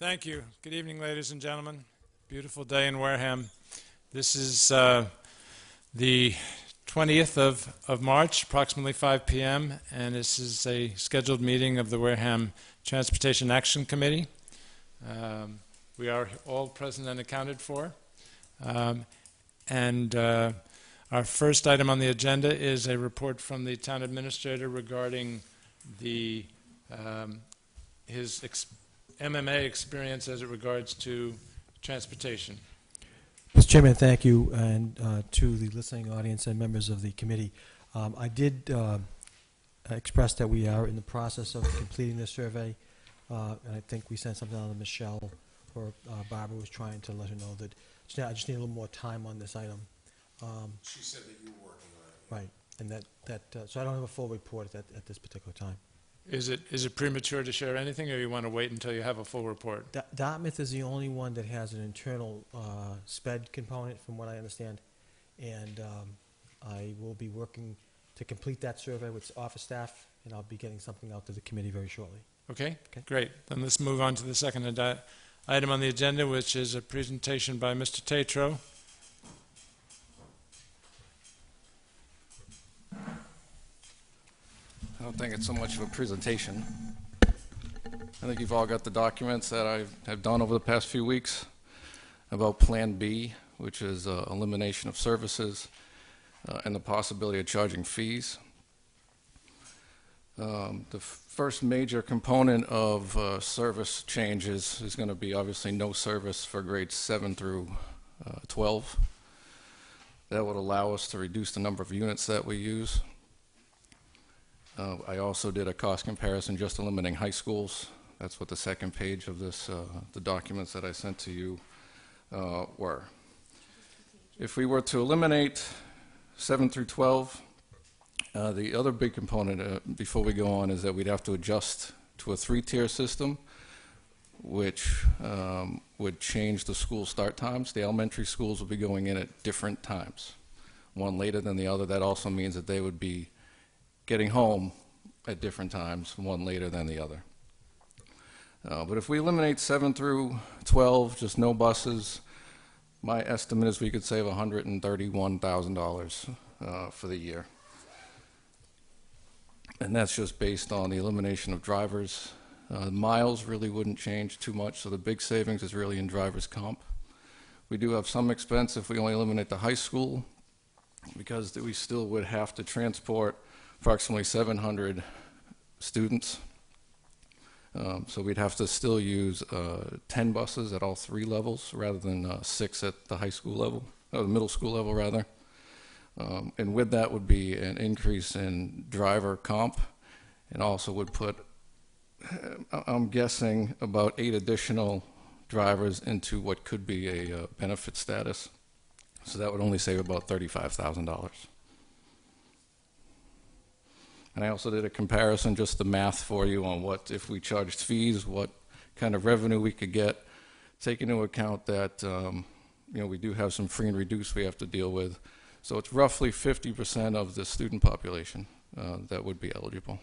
Thank you. Good evening, ladies and gentlemen. Beautiful day in Wareham. This is the 20th of March, approximately 5 p.m., and this is a scheduled meeting of the Wareham Transportation Action Committee. We are all present and accounted for. Our first item on the agenda is a report from the town administrator regarding the his MMA experience as it regards to transportation. Mr. Chairman, thank you, and to the listening audience and members of the committee. I did express that we are in the process of completing the survey, and I think we sent something out to Michelle, or Barbara was trying to let her know that I just need a little more time on this item. She said that you were working on it. Right, and so I don't have a full report at this particular time. Is it premature to share anything, or you want to wait until you have a full report? Dartmouth is the only one that has an internal SPED component, from what I understand, and I will be working to complete that survey with office staff, and I'll be getting something out to the committee very shortly. Okay, great. Then let's move on to the second item on the agenda, which is a presentation by Mr. Tatro. I don't think it's so much of a presentation. I think you've all got the documents that I have done over the past few weeks about Plan B, which is elimination of services and the possibility of charging fees. The first major component of service changes is going to be obviously no service for grades 7 through 12. That would allow us to reduce the number of units that we use. I also did a cost comparison just eliminating high schools. That's what the second page of this, the documents that I sent to you were. If we were to eliminate 7 through 12, the other big component before we go on is that we'd have to adjust to a 3-tier system, which would change the school start times. The elementary schools will be going in at different times, one later than the other. That also means that they would be getting home at different times, one later than the other. But if we eliminate 7 through 12, just no buses, my estimate is we could save $131,000 for the year. And that's just based on the elimination of drivers. Miles really wouldn't change too much, so the big savings is really in driver's comp. We do have some expense if we only eliminate the high school, because we still would have to transport approximately 700 students. So we'd have to still use 10 buses at all 3 levels rather than 6 at the high school level, or the middle school level rather. And with that would be an increase in driver comp, and also would put, I'm guessing, about 8 additional drivers into what could be a benefit status. So that would only save about $35,000. And I also did a comparison, just the math for you on what, if we charged fees, what kind of revenue we could get, taking into account that we do have some free and reduced we have to deal with. So it's roughly 50% of the student population that would be eligible.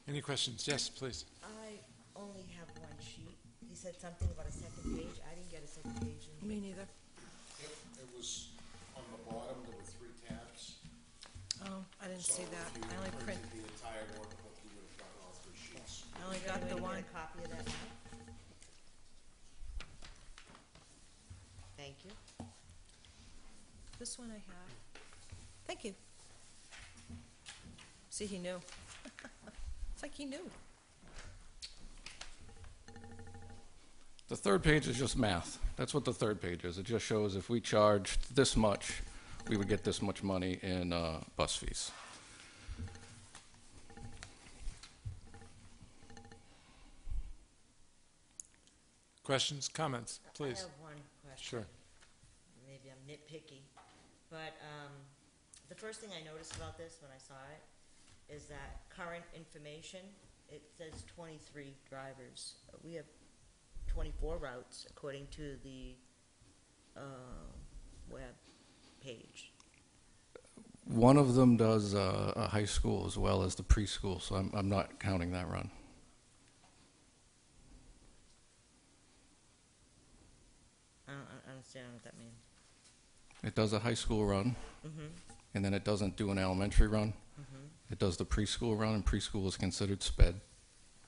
Any questions? Yes, please. I only have one sheet. He said something about a second page. I didn't get a second page. Me neither. It was on the bottom, there were 3 tabs. Oh, I didn't see that. If you I only print. printed the entire workbook, you would have gotten all 3 sheets. I only Is there got any the way to one. get a copy of that now? Thank you. This one I have. Thank you. See, he knew. It's like he knew. The third page is just math. That's what the third page is. It just shows if we charged this much, we would get this much money in bus fees. Questions, comments, please? I have one question. Sure. Maybe I'm nitpicky, but the first thing I noticed about this when I saw it is that current information, it says 23 drivers. We have 24 routes according to the web page. One of them does a high school as well as the preschool, so I'm not counting that run. I don't understand what that means. It does a high school run, Mm-hmm, and then it doesn't do an elementary run. mm-hmm. It does the preschool run, and preschool is considered sped.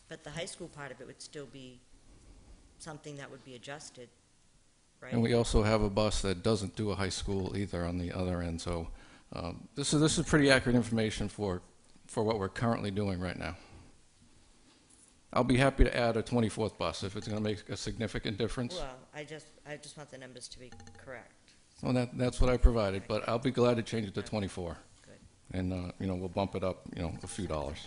But the high school part of it would still be something that would be adjusted, right? And we also have a bus that doesn't do a high school either on the other end. So this is pretty accurate information for what we're currently doing right now. I'll be happy to add a 24th bus if it's going to make a significant difference. Well, I just want the numbers to be correct. Well, that's what I provided, but I'll be glad to change it to 24. Good. And we'll bump it up, a few dollars.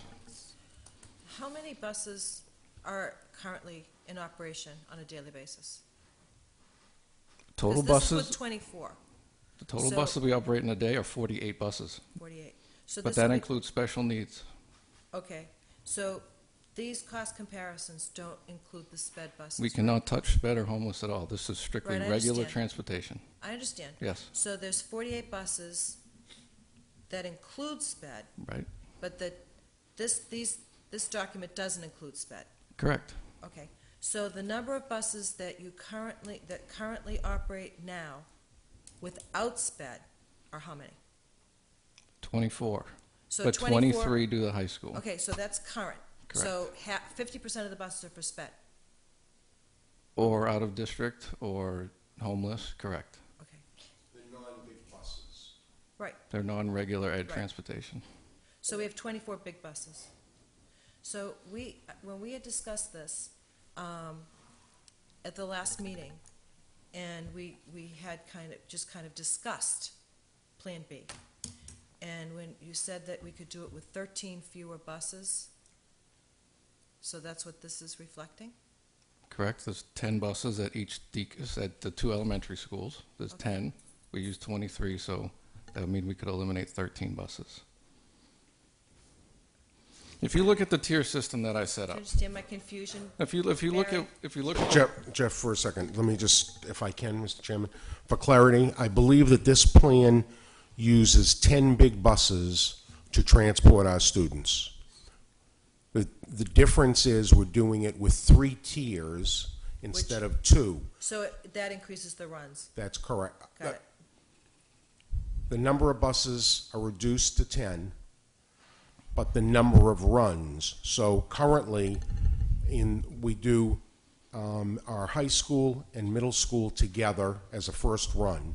How many buses are currently in operation on a daily basis? Total 'Cause this is buses, with 24, the total so- buses we operate in a day are 48 buses, 48. So but this that would- includes special needs. Okay, so these cost comparisons don't include the sped buses? We right? cannot touch sped or homeless at all. This is strictly Right, I regular understand. transportation. I understand. Yes, So there's 48 buses that include sped, right? but this document doesn't include sped. Correct. Okay, so the number of buses that currently operate now without sped are how many? 24. So But 24 23 do the high school. Okay, so that's current. Correct. So 50% of the buses are for sped. Or out of district or homeless, correct. Okay, The non-big buses. right. They're non-regular ed Right. transportation. So we have 24 big buses. So when we had discussed this at the last meeting, and we had kind of discussed Plan B. And when you said that we could do it with 13 fewer buses, so that's what this is reflecting? Correct. There's 10 buses at each at the 2 elementary schools. There's Okay. 10. We use 23, so that would mean we could eliminate 13 buses. If you look at the tier system that I set Do you up, understand my confusion? if you look at Jeff, for a second, let me just, if I can, Mr. Chairman, for clarity, I believe that this plan uses 10 big buses to transport our students. The difference is we're doing it with 3 tiers instead of 2. So that increases the runs. That's correct. Got it. The number of buses are reduced to 10, but the number of runs. So currently, we do our high school and middle school together as a first run,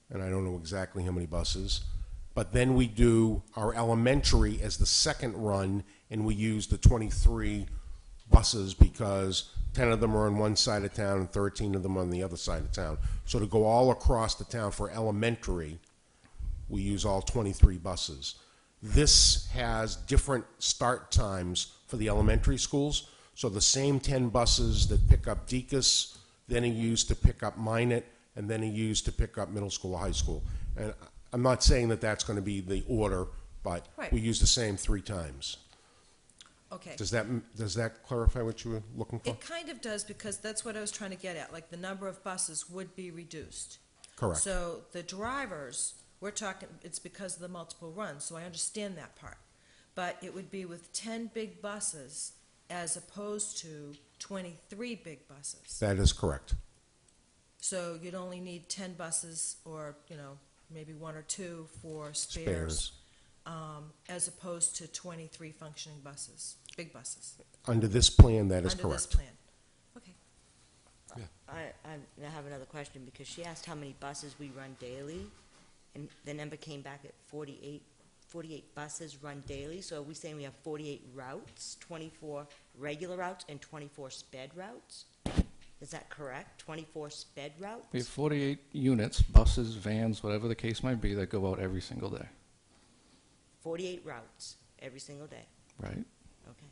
and I don't know exactly how many buses, but then we do our elementary as the second run, and we use the 23 buses because 10 of them are on one side of town and 13 of them on the other side of town. So to go all across the town for elementary, we use all 23 buses. This has different start times for the elementary schools. So the same 10 buses that pick up Deacon's, then are used to pick up Minot, and then are used to pick up middle school or high school. And I'm not saying that that's going to be the order, but Right. we use the same 3 times. Okay. Does that clarify what you were looking for? It kind of does, because that's what I was trying to get at, like the number of buses would be reduced. Correct. So the drivers, we're talking, it's because of the multiple runs, so I understand that part. But it would be with 10 big buses as opposed to 23 big buses. That is correct. So you'd only need 10 buses or, maybe 1 or 2 for spares, as opposed to 23 functioning buses, big buses. Under this plan, that is Under this correct. plan. Okay. I have another question, because she asked how many buses we run daily, and the number came back at 48 buses run daily. So are we saying we have 48 routes, 24 regular routes, and 24 sped routes? Is that correct? 24 sped routes? we have 48 units, buses, vans, whatever the case might be, that go out every single day, 48 routes every single day. right? Okay.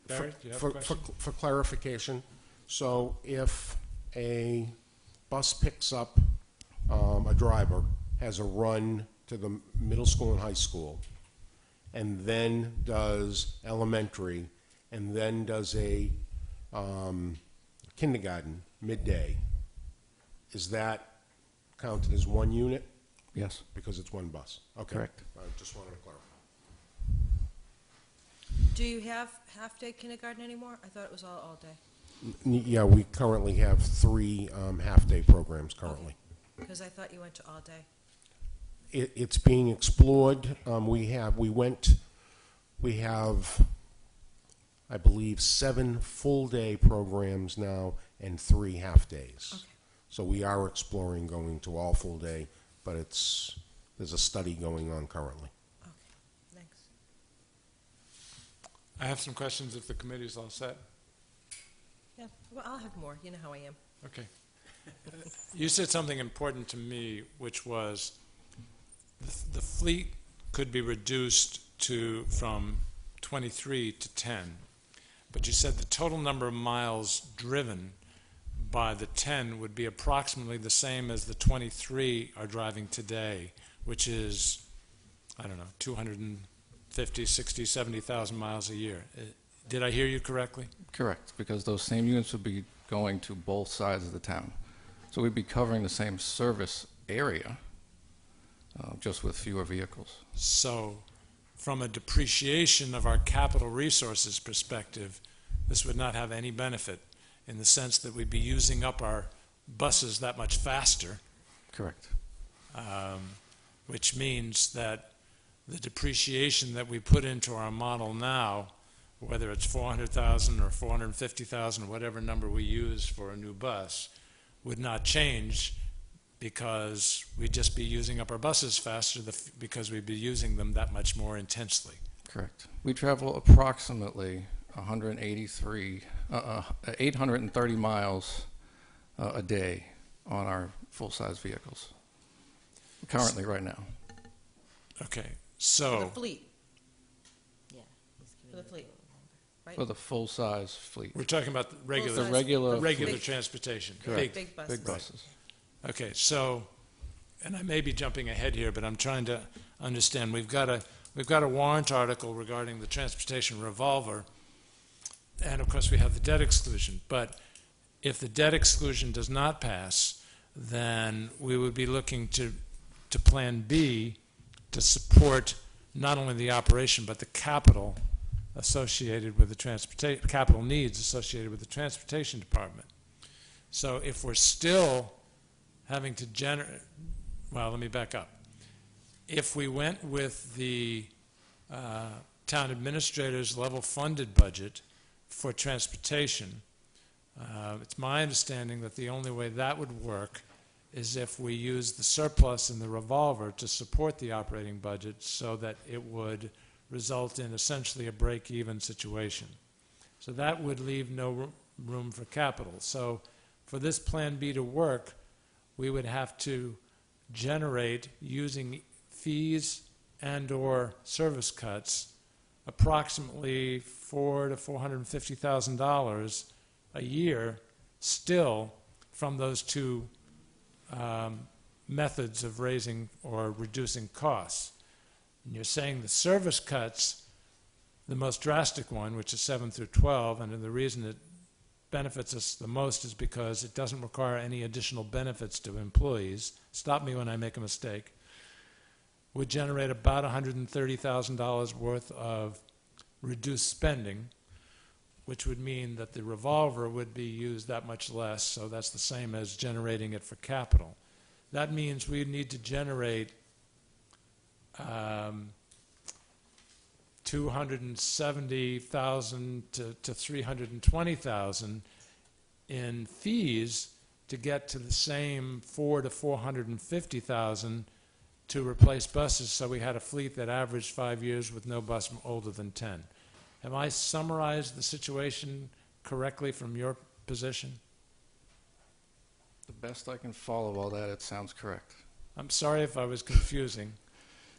Barry, do you have a question? For clarification, so if a bus picks up a driver, has a run to the middle school and high school, and then does elementary, and then does a kindergarten midday, is that counted as one unit Yes, because it's one bus? Okay. correct. I just wanted to clarify. Do you have half-day kindergarten anymore? I thought it was all day. Yeah, we currently have 3 half-day programs currently. Because I thought you went to all day. It's being explored. We have, I believe, 7 full-day programs now and 3 half-days. Okay. So we are exploring going to all full-day, but there's a study going on currently. Okay, thanks. I have some questions if the committee's all set. Yeah, well, I'll have more. You know how I am. Okay. You said something important to me, which was the fleet could be reduced from 23 to 10, but you said the total number of miles driven by the 10 would be approximately the same as the 23 are driving today, which is, I don't know, 250, 60, 70,000 miles a year. Did I hear you correctly? Correct, because those same units would be going to both sides of the town. So we'd be covering the same service area, just with fewer vehicles. So, from a depreciation of our capital resources perspective, this would not have any benefit in the sense that we'd be using up our buses that much faster, Correct. which means that the depreciation that we put into our model now, whether it's 400,000 or 450,000, whatever number we use for a new bus, would not change because we'd just be using up our buses faster because we'd be using them that much more intensely. Correct. We travel approximately 830 miles a day on our full-size vehicles, currently right now. Okay, For the so fleet, Yeah. he's giving for the me fleet. Right? For the full-size fleet. we're talking about the Full-size- regular regular Big- transportation. Correct. Big buses. Big buses. Okay, so, and I may be jumping ahead here, but I'm trying to understand. We've got a warrant article regarding the transportation revolver, and of course we have the debt exclusion. But if the debt exclusion does not pass, then we would be looking to Plan B to support not only the operation but the capital associated with the capital needs associated with the transportation department. So if we're still having to generate, well, let me back up. If we went with the town administrator's level funded budget for transportation, it's my understanding that the only way that would work is if we use the surplus in the revolver to support the operating budget so that it would result in essentially a break-even situation. So that would leave no room for capital. So for this Plan B to work, we would have to generate, using fees and/or service cuts, approximately $400,000 to $450,000 a year, still from those two methods of raising or reducing costs. And you're saying the service cuts, the most drastic one, which is 7 through 12, and the reason it benefits us the most is because it doesn't require any additional benefits to employees. Stop me when I make a mistake. Would generate about $130,000 worth of reduced spending, which would mean that the revolver would be used that much less, so that's the same as generating it for capital. That means we need to generate $270,000 to $320,000 in fees to get to the same $400,000 to $450,000 to replace buses, so we had a fleet that averaged 5 years with no bus older than 10. Have I summarized the situation correctly from your position? The best I can follow all that, it sounds correct. I'm sorry if I was confusing.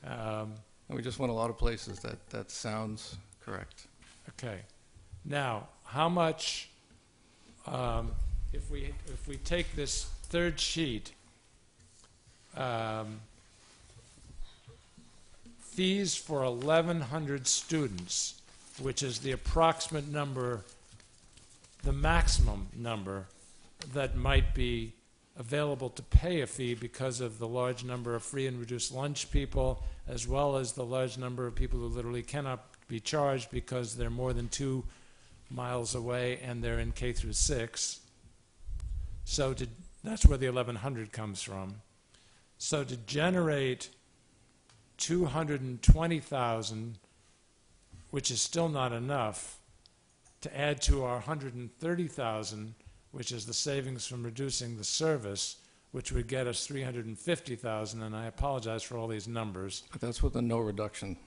And we just went a lot of places. That sounds correct. Okay. Now, how much, if we take this third sheet, fees for 1,100 students, which is the approximate number, the maximum number that might be available to pay a fee because of the large number of free and reduced lunch people, as well as the large number of people who literally cannot be charged because they're more than 2 miles away and they're in K through 6. So that's where the 1,100 comes from. So to generate 220,000, which is still not enough, to add to our 130,000, which is the savings from reducing the service, which would get us 350,000, and I apologize for all these numbers. But that's with a no reduction.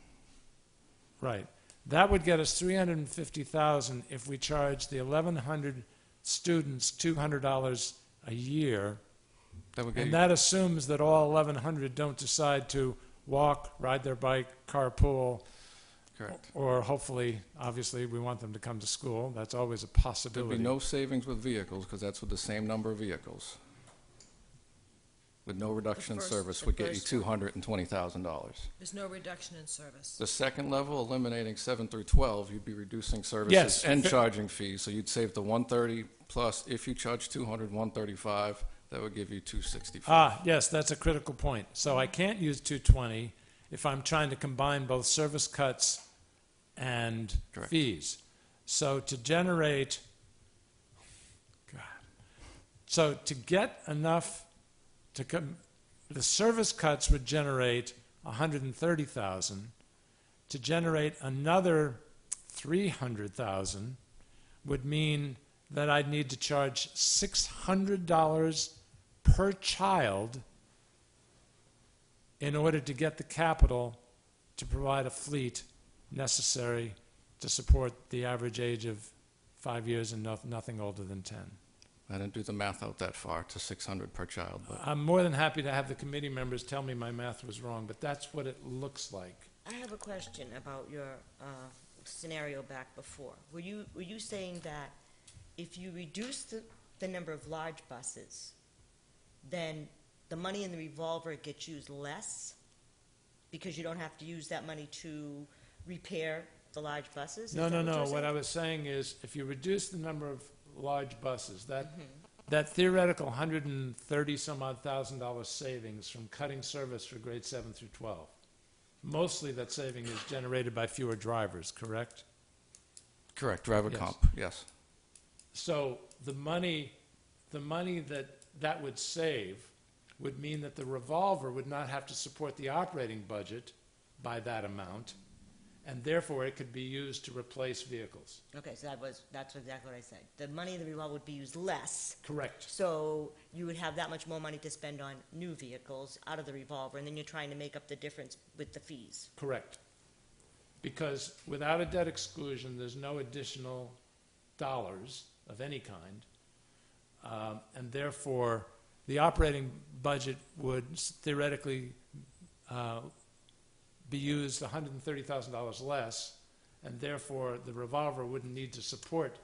Right. That would get us 350,000 if we charged the 1,100 students $200 a year, That would get and you, that assumes that all 1,100 don't decide to walk, ride their bike, carpool, correct. or hopefully, obviously, we want them to come to school. That's always a There'd possibility. be no savings with vehicles, because that's with the same number of vehicles. With no reduction in first- service the would get you first one. $220,000. There's no reduction in service. The second level, eliminating 7 through 12, you'd be reducing services Yes. and charging fees. So you'd save the 130 plus, if you charge 200, 135, that would give you 265. Ah, yes, that's a critical point. So I can't use 220 if I'm trying to combine both service cuts and Correct. fees. So to generate, God, so to get enough the service cuts would generate 130,000. To generate another 300,000 would mean that I'd need to charge $600 per child in order to get the capital to provide a fleet necessary to support the average age of 5 years and nothing older than 10. I didn't do the math out that far to 600 per child, but I'm more than happy to have the committee members tell me my math was wrong, but that's what it looks like. I have a question about your scenario back before. Were you saying that if you reduce the number of large buses, then the money in the revolver gets used less because you don't have to use that money to repair the large buses? Is No, that no, what no. you're What saying? I was saying is if you reduce the number of large buses, that theoretical 130 some odd $1,000 savings from cutting service for grades 7 through 12, mostly that saving is generated by fewer drivers, correct? correct, driver Yes. comp, yes. So the money that would save would mean that the revolver would not have to support the operating budget by that amount, and therefore it could be used to replace vehicles. Okay, so that's exactly what I said. The money in the revolver would be used less, Correct. so you would have that much more money to spend on new vehicles out of the revolver, and then you're trying to make up the difference with the fees. Correct. Because without a debt exclusion, there's no additional dollars of any kind, and therefore the operating budget would theoretically be used $130,000 less, and therefore the revolver wouldn't need to support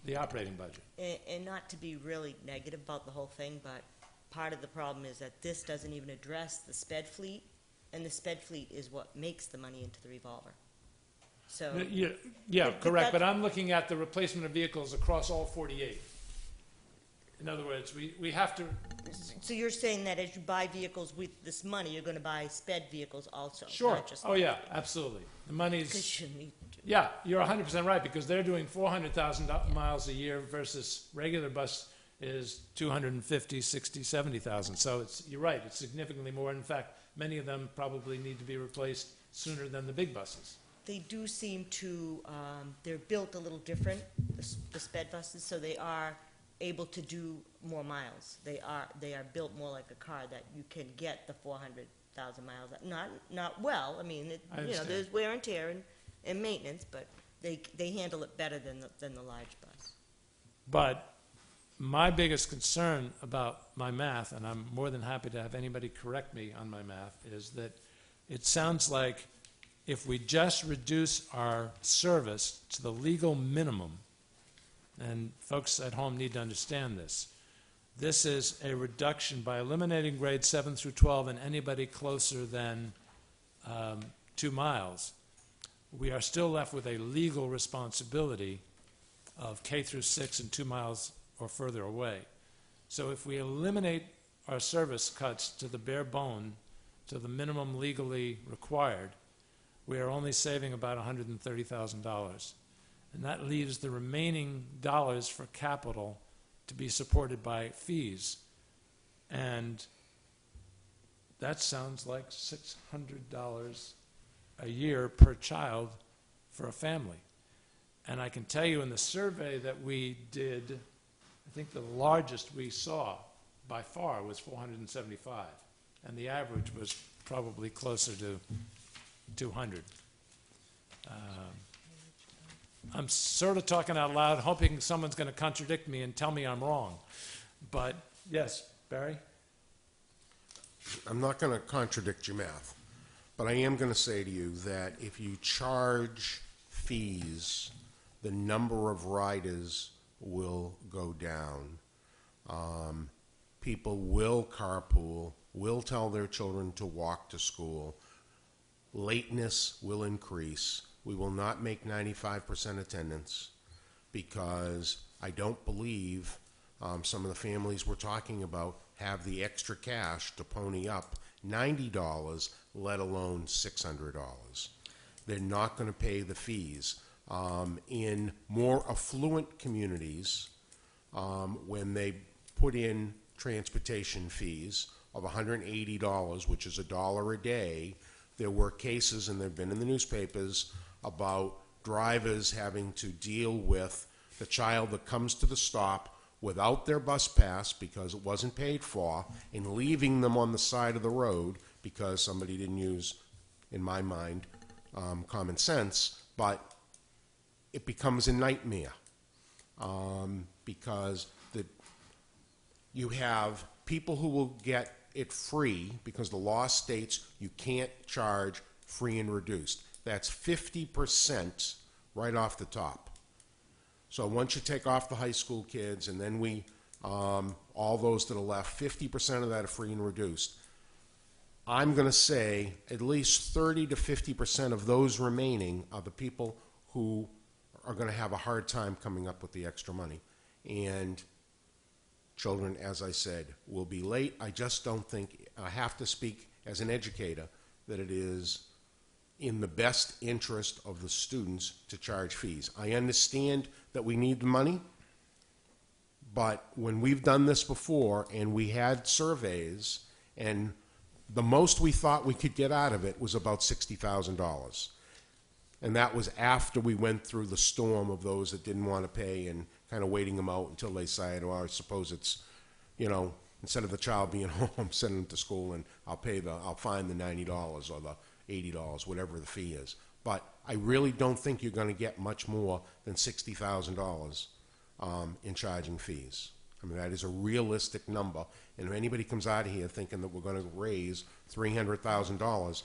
the operating budget. And not to be really negative about the whole thing, but part of the problem is that this doesn't even address the sped fleet, and the sped fleet is what makes the money into the revolver. So, Yeah, But correct, but that- I'm looking at the replacement of vehicles across all 48. In other words, we have to, so you're saying that as you buy vehicles with this money, you're gonna buy sped vehicles also? sure, not just oh yeah, absolutely. The money's, because you need to. yeah, you're 100% right, because they're doing 400,000 miles a year versus regular bus is 250, 60, 70,000. So you're right, it's significantly more. In fact, many of them probably need to be replaced sooner than the big buses. They do seem to, they're built a little different, the sped buses, so they are able to do more miles. They are built more like a car that you can get the 400,000 miles. Not well, I mean, I understand. there's wear and tear and maintenance, but they handle it better than the large bus. But my biggest concern about my math, and I'm more than happy to have anybody correct me on my math, is that it sounds like if we just reduce our service to the legal minimum, and folks at home need to understand this, this is a reduction by eliminating grades 7 through 12 and anybody closer than 2 miles. We are still left with a legal responsibility of K through 6 and 2 miles or further away. So if we eliminate our service cuts to the bare bone, to the minimum legally required, we are only saving about $130,000. And that leaves the remaining dollars for capital to be supported by fees. And that sounds like $600 a year per child for a family. And I can tell you in the survey that we did, I think the largest we saw by far was 475. And the average was probably closer to 200. I'm sort of talking out loud, hoping someone's going to contradict me and tell me I'm wrong. But yes, Barry? I'm not going to contradict your math, but I am going to say to you that if you charge fees, the number of riders will go down. People will carpool, will tell their children to walk to school. Lateness will increase. We will not make 95% attendance because I don't believe some of the families we're talking about have the extra cash to pony up $90, let alone $600. They're not going to pay the fees. In more affluent communities, when they put in transportation fees of $180, which is $1 a day, there were cases, and they've been in the newspapers, about drivers having to deal with the child that comes to the stop without their bus pass because it wasn't paid for, and leaving them on the side of the road because somebody didn't use, in my mind, common sense. But it becomes a nightmare because you have people who will get it free because the law states you can't charge free and reduced. That's 50% right off the top. So once you take off the high school kids and then we, all those that are left, 50% of that are free and reduced. I'm going to say at least 30 to 50% of those remaining are the people who are going to have a hard time coming up with the extra money. And children, as I said, will be late. I just don't think, I have to speak as an educator, that it is in the best interest of the students to charge fees. I understand that we need the money, but when we've done this before and we had surveys and the most we thought we could get out of it was about $60,000. And that was after we went through the storm of those that didn't want to pay and kind of waiting them out until they said, well, I suppose it's, you know, instead of the child being home, send them to school and I'll find the $90 or the $80, whatever the fee is. But I really don't think you're going to get much more than $60,000 in charging fees. I mean, that is a realistic number. And if anybody comes out of here thinking that we're going to raise $300,000,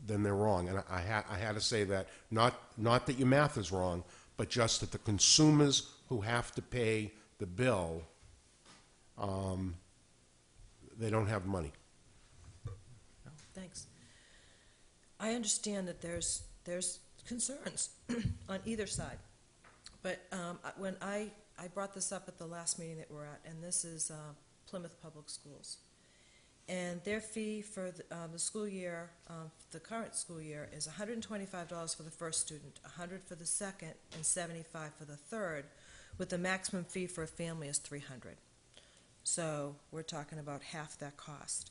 then they're wrong. And I had to say that, not that your math is wrong, but just that the consumers who have to pay the bill, they don't have money. Thanks. I understand that there's concerns on either side, but when I brought this up at the last meeting that we're at, and this is Plymouth Public Schools, and their fee for the school year, the current school year, is $125 for the first student, $100 for the second, and $75 for the third, with the maximum fee for a family is $300. So we're talking about half that cost.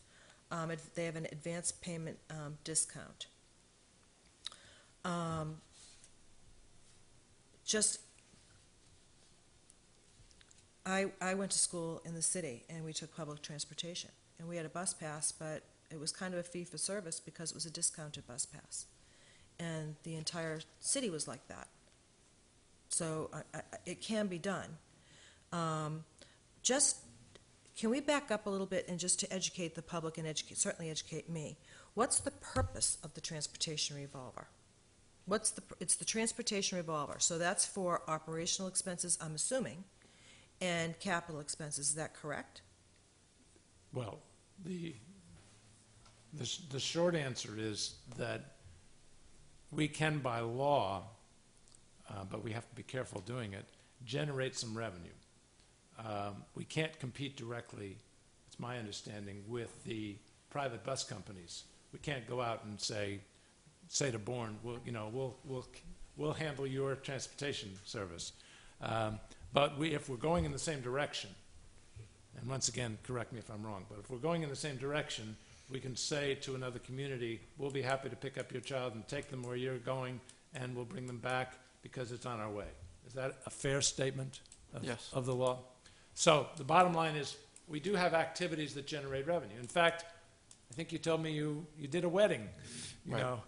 They have an advance payment discount. I went to school in the city, and we took public transportation, and we had a bus pass, but it was kind of a fee for service because it was a discounted bus pass, and the entire city was like that. So it can be done. Can we back up a little bit and just to educate the public and certainly educate me? What's the purpose of the transportation revolver? It's the transportation revolver. So that's for operational expenses, I'm assuming, and capital expenses. Is that correct? Well, the short answer is that we can, by law, but we have to be careful doing it, generate some revenue. we can't compete directly, it's my understanding, with the private bus companies. We can't go out and say to Bourne, we'll handle your transportation service. But if we're going in the same direction, and once again, correct me if I'm wrong, but if we're going in the same direction, we can say to another community, we'll be happy to pick up your child and take them where you're going, and we'll bring them back because it's on our way. Is that a fair statement Yes. of the law? So the bottom line is, we do have activities that generate revenue. In fact, I think you told me you did a wedding, you Right. know.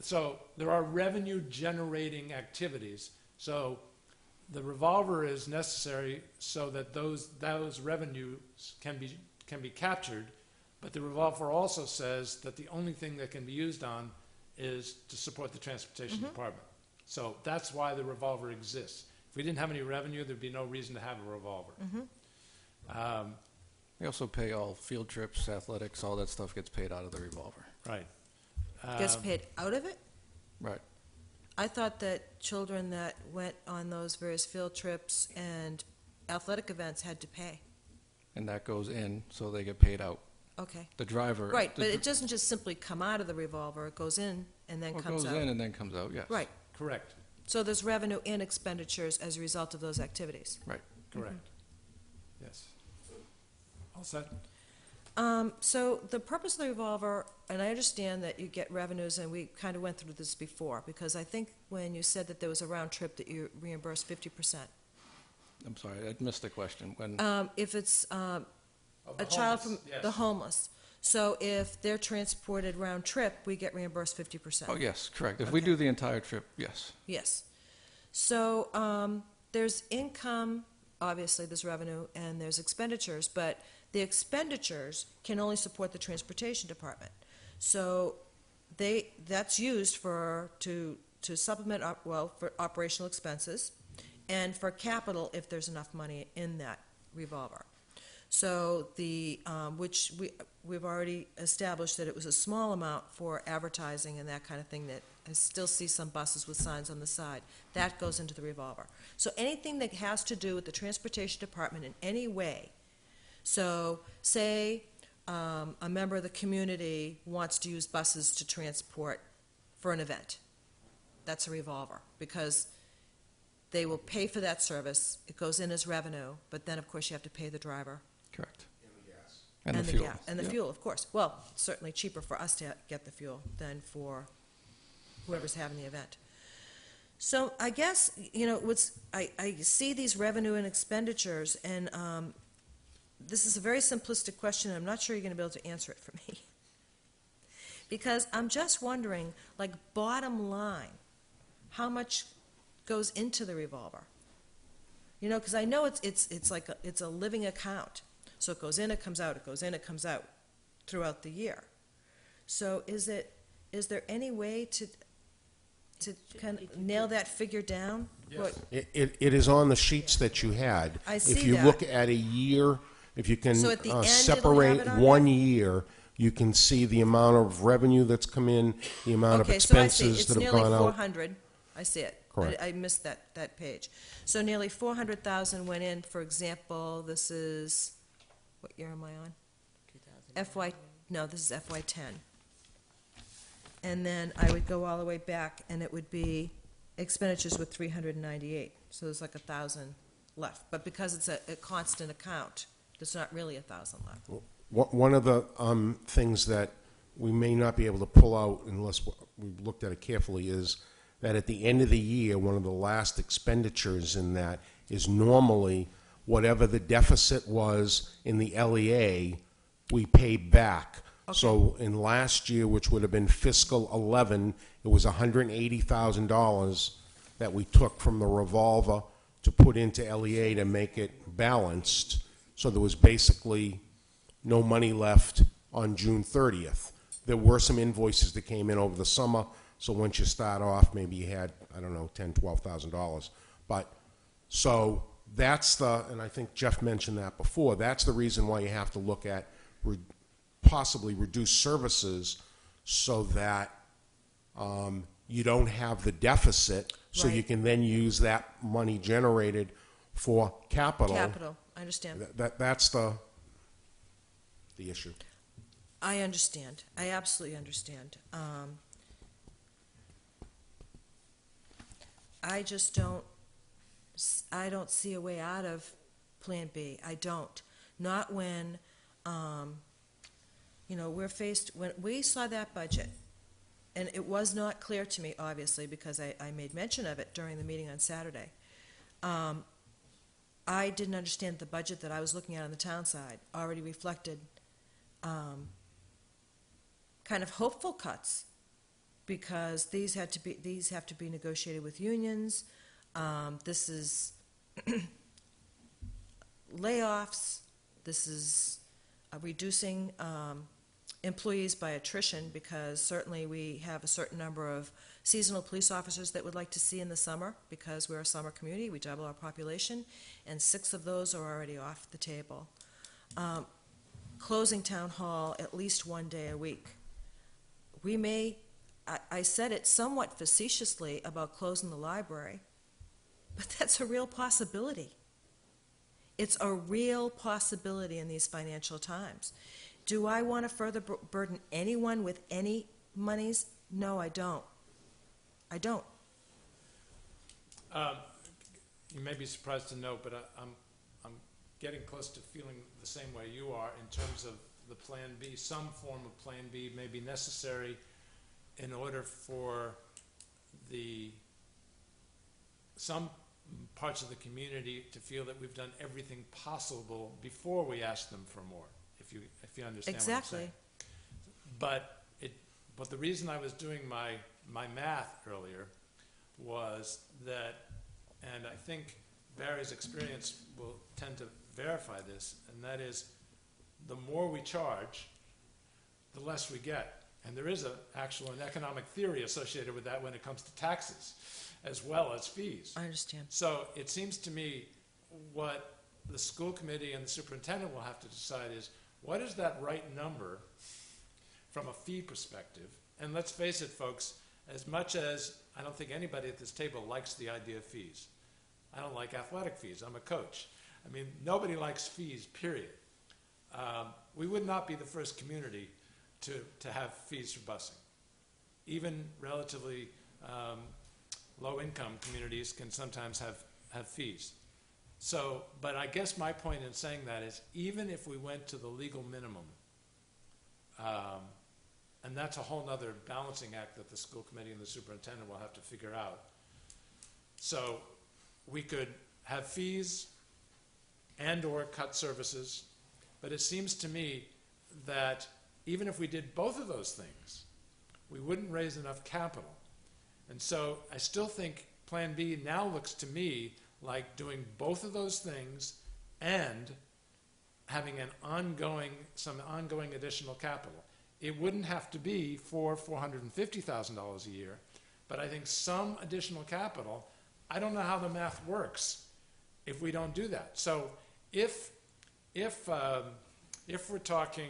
So there are revenue-generating activities. So the revolver is necessary so that those revenues can be captured, but the revolver also says that the only thing that can be used on is to support the transportation department. So that's why the revolver exists. If we didn't have any revenue, there'd be no reason to have a revolver. We also pay all field trips, athletics, all that stuff gets paid out of the revolver. Right. Gets paid out of it? Right. I thought that children that went on those various field trips and athletic events had to pay. And that goes in, so they get paid out. Okay. The driver. Right, but it doesn't just simply come out of the revolver, it goes in and then Well, it comes goes out. in and then comes out, yes. Right, Correct. so there's revenue and expenditures as a result of those activities. Right. Correct. Yes. All set. So the purpose of the revolver, and I understand that you get revenues, and we kind of went through this before, because I think when you said that there was a round trip that you reimbursed 50%. I'm sorry, I missed the question. When, If it's Of a the child from homeless, yes. the homeless, so if they're transported round trip, we get reimbursed 50%. oh, yes, correct. If we Okay. do the entire trip, yes. Yes. So there's income, obviously, there's revenue, and there's expenditures, but the expenditures can only support the transportation department. So that's used to supplement, for operational expenses and for capital if there's enough money in that revolver. So which we've already established that it was a small amount for advertising and that kind of thing, that I still see some buses with signs on the side. That goes into the revolver. So anything that has to do with the transportation department in any way, so say a member of the community wants to use buses to transport for an event, that's a revolver, because they will pay for that service, it goes in as revenue, but then, of course, you have to pay the driver. Correct. And the the fuel. gas, and the Yeah. fuel, of course. Well, it's certainly cheaper for us to get the fuel than for whoever's having the event. So I guess, I see these revenue and expenditures, and this is a very simplistic question, and I'm not sure you're going to be able to answer it for me. Because I'm just wondering, like, bottom line, how much goes into the revolver? Because I know it's like it's a living account. So it goes in, it comes out, it goes in, it comes out throughout the year. So is there any way to kind of nail that figure down? Yes. What- It is on the sheets that you had. I If see you that. look at a year, if you can So at the end, it'll have separate it on one there? year, you can see the amount of revenue that's come in, the amount of Okay, so I see, expenses it's that have nearly gone out. 400, I see it. Correct. I missed that page. So nearly 400,000 went in, for example, this is, what year am I on? 2000. No, this is FY '10. And then I would go all the way back, and it would be expenditures with 398, so there's like 1,000 left. But because it's a constant account, there's not really 1,000 left. One of the things that we may not be able to pull out unless we've looked at it carefully is that at the end of the year, one of the last expenditures in that is normally whatever the deficit was in the LEA, we pay back. So in last year, which would have been fiscal 11, it was $180,000 that we took from the revolver to put into LEA to make it balanced. So there was basically no money left on June 30th. There were some invoices that came in over the summer, so once you start off, maybe you had, I don't know, $10,000, $12,000. But, so that's and I think Jeff mentioned that before, that's the reason why you have to look at possibly reduce services so that you don't have the deficit, so you Right. can then use that money generated for capital. Capital. I understand. That's the issue. I understand. I absolutely understand. I just don't, I don't see a way out of Plan B. I don't. Not when, we're faced, when we saw that budget, and it was not clear to me, obviously, because I made mention of it during the meeting on Saturday. I didn't understand the budget that I was looking at on the town side already reflected kind of hopeful cuts, because these have to be negotiated with unions. This is layoffs. This is reducing employees by attrition, because certainly we have a certain number of seasonal police officers that would like to see in the summer, because we're a summer community, we double our population, and 6 of those are already off the table. Closing town hall at least 1 day a week. We may, I said it somewhat facetiously about closing the library, but that's a real possibility. It's a real possibility in these financial times. Do I want to further burden anyone with any monies? No, I don't. I don't. You may be surprised to know, but I'm getting close to feeling the same way you are in terms of the Plan B. Some form of Plan B may be necessary in order for some parts of the community to feel that we've done everything possible before we ask them for more, if you understand Exactly. what I'm saying. But the reason I was doing my math earlier was that, and I think Barry's experience will tend to verify this, and that is the more we charge, the less we get. And there is an economic theory associated with that when it comes to taxes as well as fees. I understand. So it seems to me what the school committee and the superintendent will have to decide is, what is that right number from a fee perspective? And let's face it, folks, as much as I don't think anybody at this table likes the idea of fees. I don't like athletic fees. I'm a coach. I mean, nobody likes fees, period. We would not be the first community to have fees for busing. Even relatively low-income communities can sometimes have fees. So, but I guess my point in saying that is, even if we went to the legal minimum, and that's a whole other balancing act that the school committee and the superintendent will have to figure out. So we could have fees and or cut services, but it seems to me that even if we did both of those things, we wouldn't raise enough capital. And so I still think Plan B now looks to me like doing both of those things and having some ongoing additional capital. It wouldn't have to be for $450,000 a year, but I think some additional capital, I don't know how the math works if we don't do that. So if we're talking,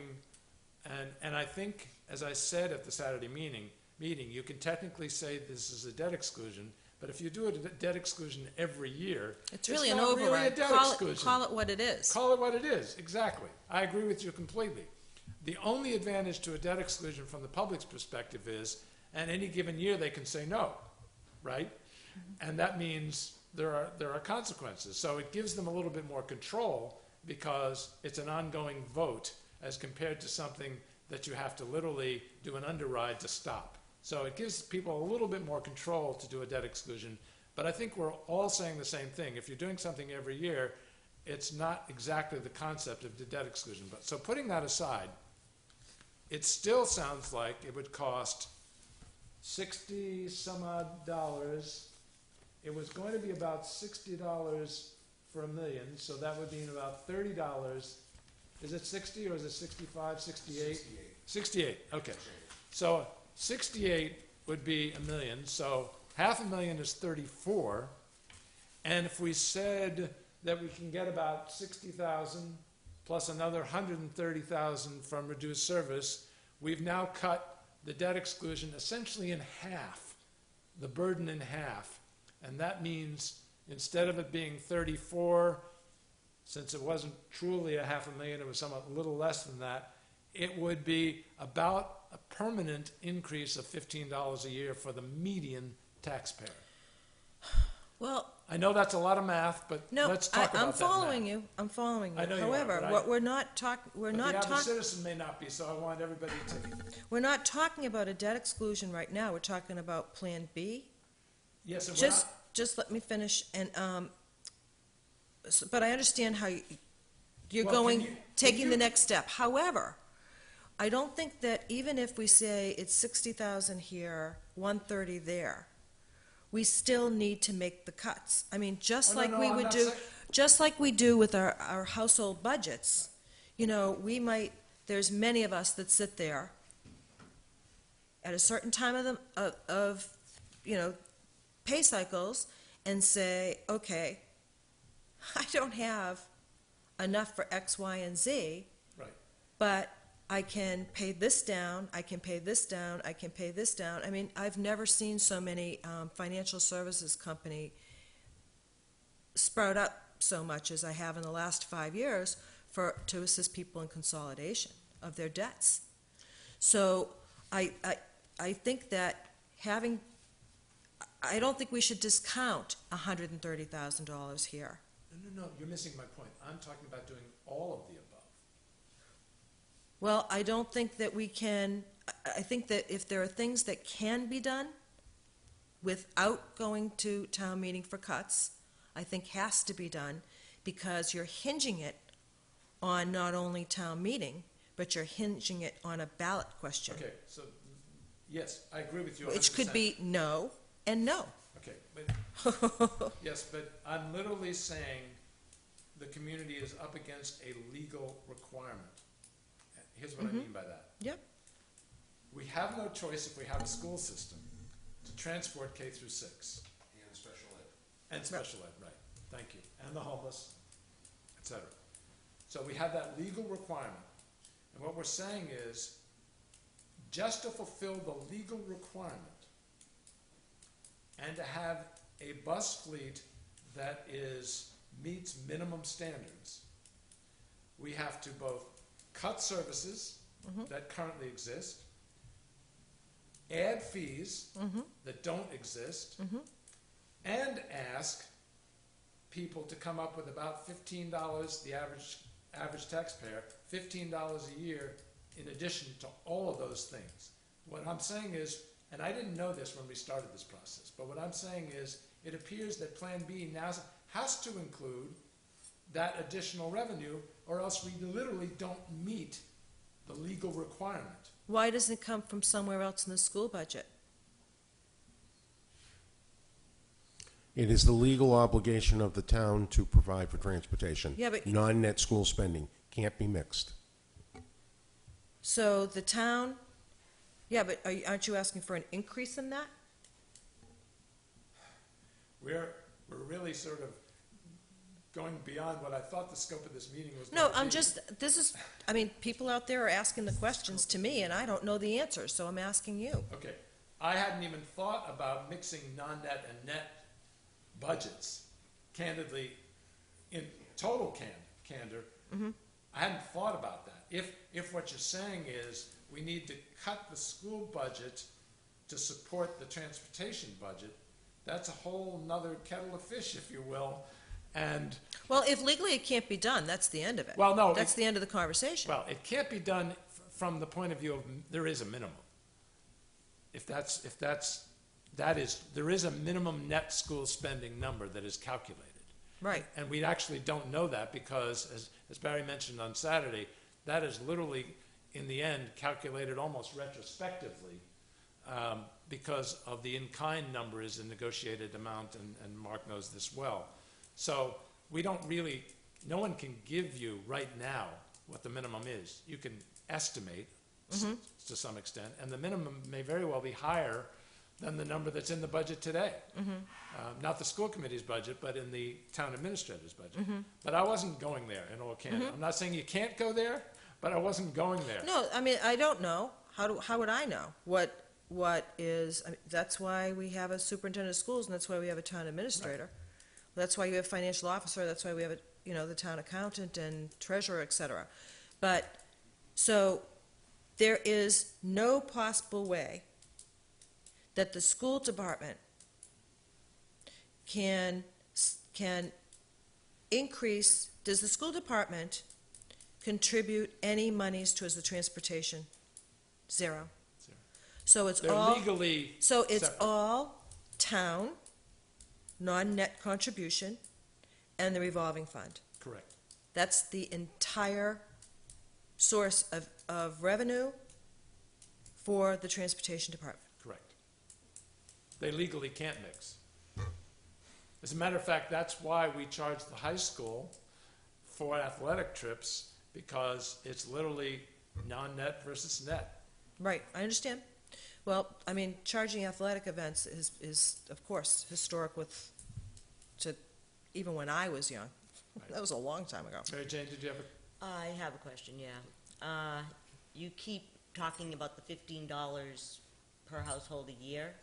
and I think, as I said at the Saturday meeting, you can technically say this is a debt exclusion, but if you do a debt exclusion every year, It's really an not override. really a debt exclusion. Call it what it is. Call it what it is, exactly. I agree with you completely. The only advantage to a debt exclusion from the public's perspective is, at any given year, they can say no, right? And that means there are consequences. So it gives them a little bit more control because it's an ongoing vote as compared to something that you have to literally do an underride to stop. So it gives people a little bit more control to do a debt exclusion. But I think we're all saying the same thing. If you're doing something every year, it's not exactly the concept of the debt exclusion. But so putting that aside, it still sounds like it would cost 60 some odd dollars. It was going to be about $60 for $1 million, so that would mean about $30. Is it 60 or is it 65, 68? 68, okay. So 68 would be $1 million, so $500,000 is 34. And if we said that we can get about 60,000 plus another 130,000 from reduced service, we've now cut the debt exclusion essentially in half, the burden in half. And that means instead of it being 34, since it wasn't truly $500,000, it was somewhat a little less than that, it would be about a permanent increase of $15 a year for the median taxpayer. Well, I know that's a lot of math, but no, let's talk about I'm that following math. you. I'm following you. I know you are, However, but what we're not talking, we're But not the average talking, citizen may not be, so I want everybody to, we're not talking about a debt exclusion right now. We're talking about Plan B. yes, and we're Just, not, just let me finish, and, but I understand how you're Well, can going, you- can taking the you- next step. However, I don't think that even if we say it's 60,000 here, 130 there, we still need to make the cuts. I mean, just Oh, no, like no, we I'm would not do, saying- just like we do with our household budgets. You know, we might, there's many of us that sit there at a certain time of pay cycles and say, okay, I don't have enough for X, Y, and Z, right. but I can pay this down, I can pay this down, I can pay this down. I mean, I've never seen so many financial services company sprout up so much as I have in the last 5 years to assist people in consolidation of their debts. So I think that I don't think we should discount $130,000 here. No, you're missing my point. I'm talking about doing all of the above. Well, I don't think that we can, I think that if there are things that can be done without going to town meeting for cuts, I think has to be done, because you're hinging it on not only town meeting, but you're hinging it on a ballot question, Okay, so, yes, I agree with you 100%. which could be no and no. Okay, but, yes, but I'm literally saying the community is up against a legal requirement. Here's what I mean by that. Yep. We have no choice if we have a school system to transport K through 6. And special ed. And special ed, right, thank you, and the homeless, et cetera. So we have that legal requirement, and what we're saying is, just to fulfill the legal requirement, and to have a bus fleet that meets minimum standards, we have to both cut services that currently exist, add fees that don't exist, and ask people to come up with about $15, the average taxpayer, $15 a year in addition to all of those things. What I'm saying is, and I didn't know this when we started this process, but what I'm saying is, it appears that Plan B now has to include that additional revenue, or else we literally don't meet the legal requirement. Why doesn't it come from somewhere else in the school budget? It is the legal obligation of the town to provide for transportation. Yeah, but- Non-net school spending can't be mixed. So the town, yeah, but aren't you asking for an increase in that? We're really sort of going beyond what I thought the scope of this meeting was No, going to be. I mean, people out there are asking the questions to me, and I don't know the answers, so I'm asking you. Okay, I hadn't even thought about mixing non-net and net budgets. Candidly, in total candor, I hadn't thought about that. If what you're saying is we need to cut the school budget to support the transportation budget, that's a whole nother kettle of fish, if you will. And, Well, if legally it can't be done, that's the end of it. well, no, That's the end of the conversation. well, it can't be done from the point of view of there is a minimum. There is a minimum net school spending number that is calculated. Right. And we actually don't know that because, as Barry mentioned on Saturday, that is literally, in the end, calculated almost retrospectively because of the in-kind number is a negotiated amount, and Mark knows this well. So we don't really, no one can give you right now what the minimum is. You can estimate to some extent, and the minimum may very well be higher than the number that's in the budget today. Not the school committee's budget, but in the town administrator's budget. But I wasn't going there in all candor. I'm not saying you can't go there, but I wasn't going there. No, I mean, I don't know. How would I know what is, I mean, that's why we have a superintendent of schools, and that's why we have a town administrator. That's why you have a financial officer, that's why we have the town accountant and treasurer, et cetera. But, so, there is no possible way that the school department can increase, does the school department contribute any monies towards the transportation? Zero. Zero. So it's They're all, legally so it's separate. all town, non-net contribution, and the revolving fund. Correct. That's the entire source of revenue for the transportation department. Correct. They legally can't mix. As a matter of fact, that's why we charge the high school for athletic trips, because it's literally non-net versus net. Right, I understand. Well, I mean, charging athletic events is of course, historic to even when I was young. Right. That was a long time ago. Mary Jane, did you have a? I have a question, yeah. You keep talking about the $15 per household a year.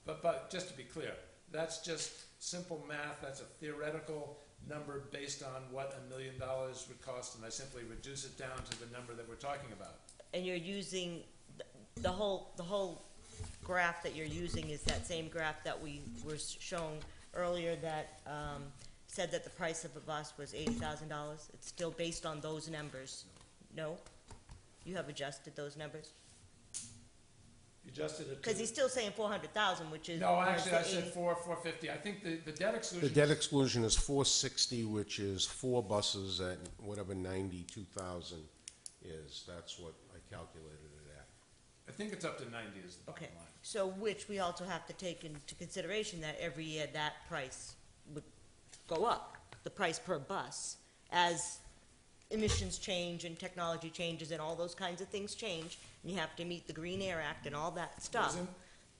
But just to be clear, that's just simple math. That's a theoretical number based on what $1 million would cost, and I simply reduce it down to the number that we're talking about. And you're using, the whole graph that you're using is that same graph that we were shown earlier that said that the price of a bus was $80,000. It's still based on those numbers. No? You have adjusted those numbers? You adjusted it to. Because he's still saying 400,000, which is. No, actually, I where's the said 80? 450. I think the debt exclusion. The debt exclusion is 460, which is 4 buses at whatever 92,000 is. That's what I calculated it at. I think it's up to 90 is the bottom Okay, line. so which we also have to take into consideration that every year that price would go up, the price per bus, as emissions change and technology changes and all those kinds of things change, and you have to meet the Green Air Act and all that stuff, Isn't-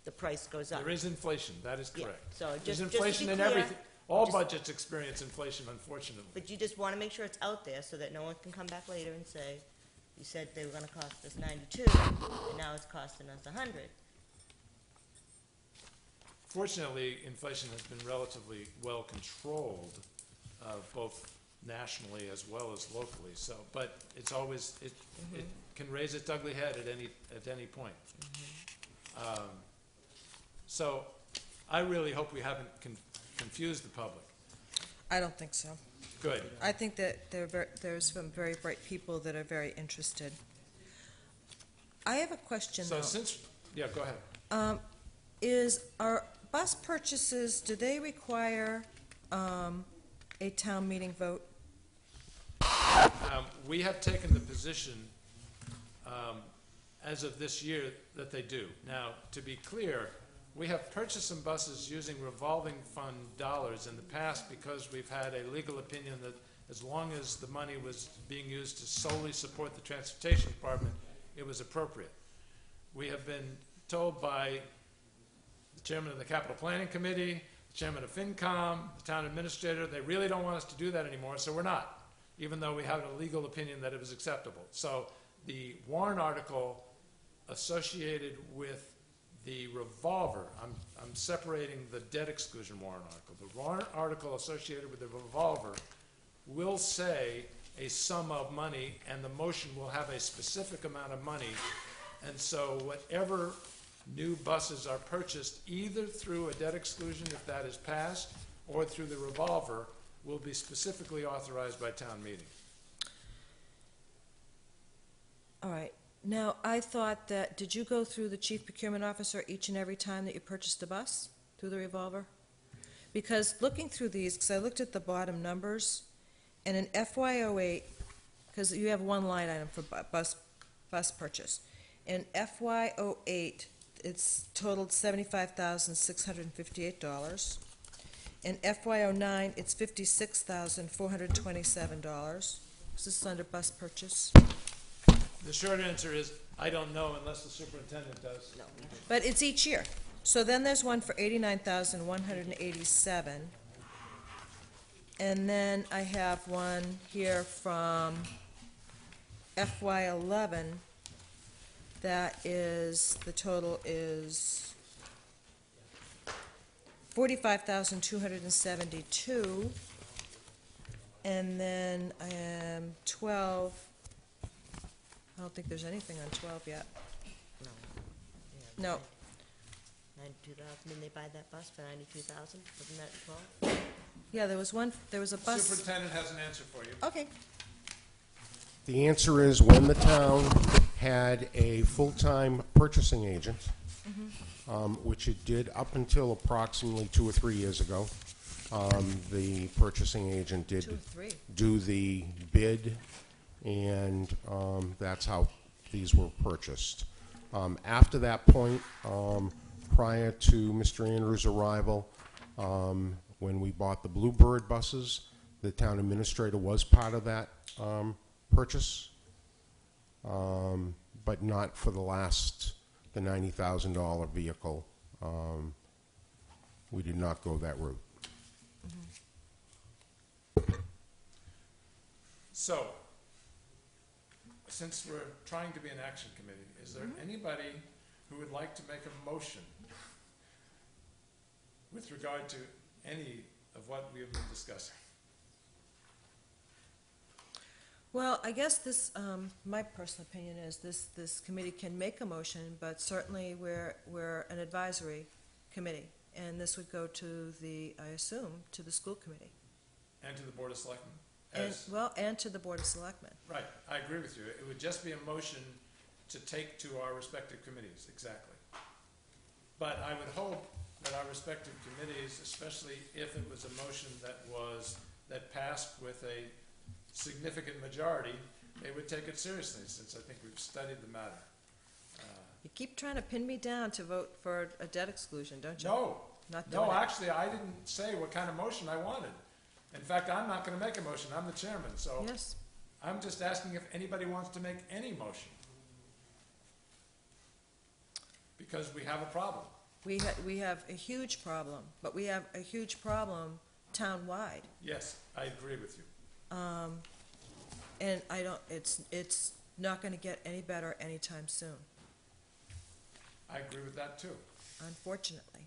the price goes up. There is inflation, that is Yeah, correct. so There's just to be inflation in clear, everything. All just- budgets experience inflation, unfortunately. But you just wanna make sure it's out there so that no one can come back later and say, you said they were gonna cost us 92, and now it's costing us 100. Fortunately, inflation has been relatively well controlled, both nationally as well as locally. So, but it's always it can raise its ugly head at any point. So, I really hope we haven't confused the public. I don't think so. Good. I think that there's some very bright people that are very interested. I have a question, So though. yeah, go ahead. Are bus purchases, do they require a town meeting vote? We have taken the position, as of this year, that they do. Now, to be clear, we have purchased some buses using revolving fund dollars in the past because we've had a legal opinion that as long as the money was being used to solely support the transportation department, it was appropriate. We have been told by the chairman of the Capital Planning Committee, the chairman of FinCom, the town administrator, they really don't want us to do that anymore, so we're not, even though we have a legal opinion that it was acceptable. So the warrant article associated with the revolver, I'm separating the debt exclusion warrant article. The warrant article associated with the revolver will say a sum of money, and the motion will have a specific amount of money. And so whatever new buses are purchased, either through a debt exclusion, if that is passed, or through the revolver, will be specifically authorized by town meeting. All right. Now, I thought that, did you go through the chief procurement officer each and every time that you purchased a bus through the revolver? Because looking through these, because I looked at the bottom numbers, and in FY08, because you have one line item for bus purchase. In FY08, it's totaled $75,658. In FY09, it's $56,427. Is this under bus purchase? The short answer is, I don't know unless the superintendent does. No. But it's each year. So then there's one for $89,187. And then I have one here from FY11 that is, the total is $45,272. And then 12, I don't think there's anything on 12 yet. No. No. 92,000, didn't they buy that bus for 92,000? Wasn't that 12? Yeah, there was a bus. Superintendent has an answer for you. Okay. The answer is when the town had a full-time purchasing agent, which it did up until approximately 2 or 3 years ago, the purchasing agent 2 or did 3. do the bid, and that's how these were purchased. After that point, prior to Mr. Andrews' arrival, when we bought the Bluebird buses, the town administrator was part of that purchase, but not for the $90,000 vehicle. We did not go that route. So, since we're trying to be an action committee, is there anybody who would like to make a motion with regard to any of what we have been discussing? Well, I guess this, my personal opinion is this committee can make a motion, but certainly we're an advisory committee, and this would go to I assume, to the school committee. And to the Board of Selectmen? And to the Board of Selectmen. Right, I agree with you. It would just be a motion to take to our respective committees, exactly. But I would hope that our respective committees, especially if it was a motion that passed with a significant majority, they would take it seriously, since I think we've studied the matter. You keep trying to pin me down to vote for a debt exclusion, don't you? No, Not doing no, it. actually, I didn't say what kind of motion I wanted. In fact, I'm not going to make a motion. I'm the chairman, so Yes. I'm just asking if anybody wants to make any motion. Because we have a problem. We have a huge problem, but we have a huge problem town-wide. Yes, I agree with you. And it's not gonna get any better anytime soon, I agree with that too. unfortunately.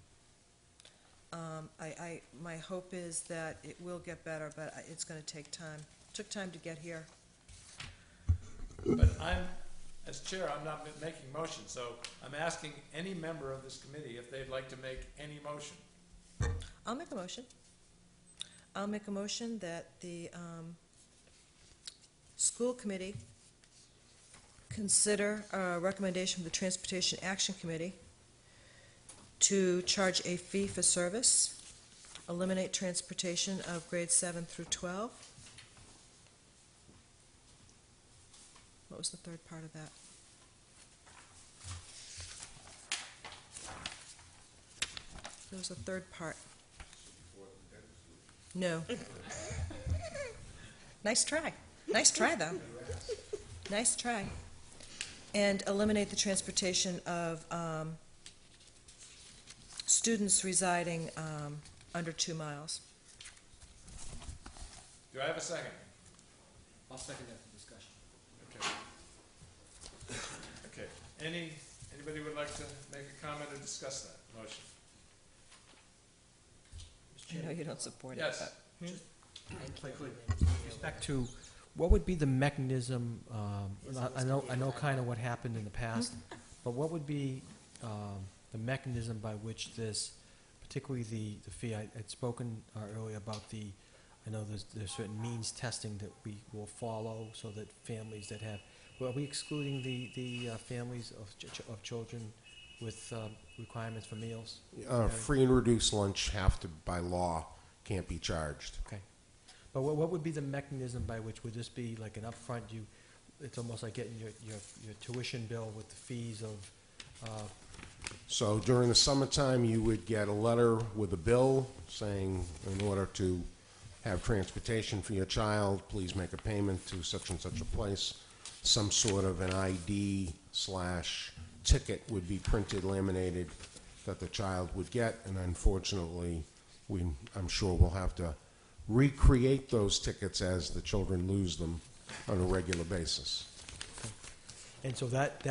My hope is that it will get better, but it's gonna take time. Took time to get here. But as chair, I'm not making motions, so I'm asking any member of this committee if they'd like to make any motion. I'll make a motion. I'll make a motion that the school committee consider a recommendation from the Transportation Action Committee to charge a fee for service, eliminate transportation of grades 7 through 12. What was the third part of that? There was a third part. No. Nice try. Nice try, though. Nice try. And eliminate the transportation of students residing under 2 miles. Do I have a second? I'll second that for discussion. Okay. Okay. Anybody would like to make a comment or discuss that motion? I know you don't support it, Yes. but. With respect to, what would be the mechanism, I know kind of what happened in the past, but what would be the mechanism by which this, particularly the fee, I'd spoken earlier about I know there's certain means testing that we will follow so that families that have, well, are we excluding the families of children with requirements for meals? Free and reduced lunch by law, can't be charged. Okay. But what would be the mechanism by which, would this be like an upfront, it's almost like getting your tuition bill with the fees of, So during the summertime, you would get a letter with a bill saying, in order to have transportation for your child, please make a payment to such and such a place. Some sort of an ID/ticket would be printed, laminated, that the child would get, and unfortunately, I'm sure we'll have to recreate those tickets as the children lose them on a regular basis. and so that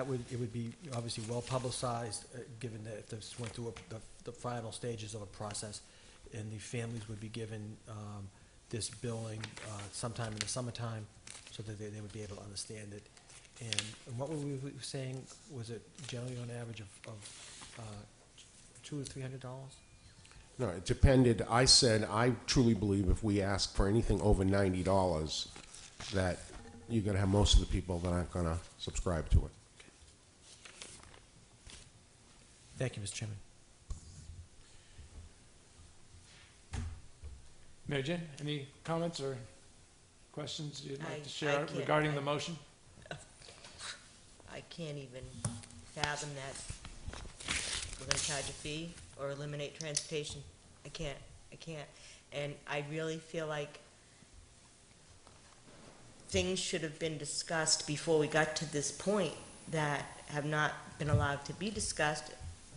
would be obviously well publicized, given that this went through the final stages of a process, and the families would be given this billing sometime in the summertime so that they would be able to understand it. And what were we saying? Was it generally on average of $200 to $300? No, it depended. I said I truly believe if we ask for anything over $90, that you're going to have most of the people that aren't going to subscribe to it. Thank you, Mr. Chairman. Mary Jane, any comments or questions you'd like to I share can't- regarding the motion? I can't even fathom that we're gonna charge a fee or eliminate transportation. I can't. And I really feel like things should have been discussed before we got to this point that have not been allowed to be discussed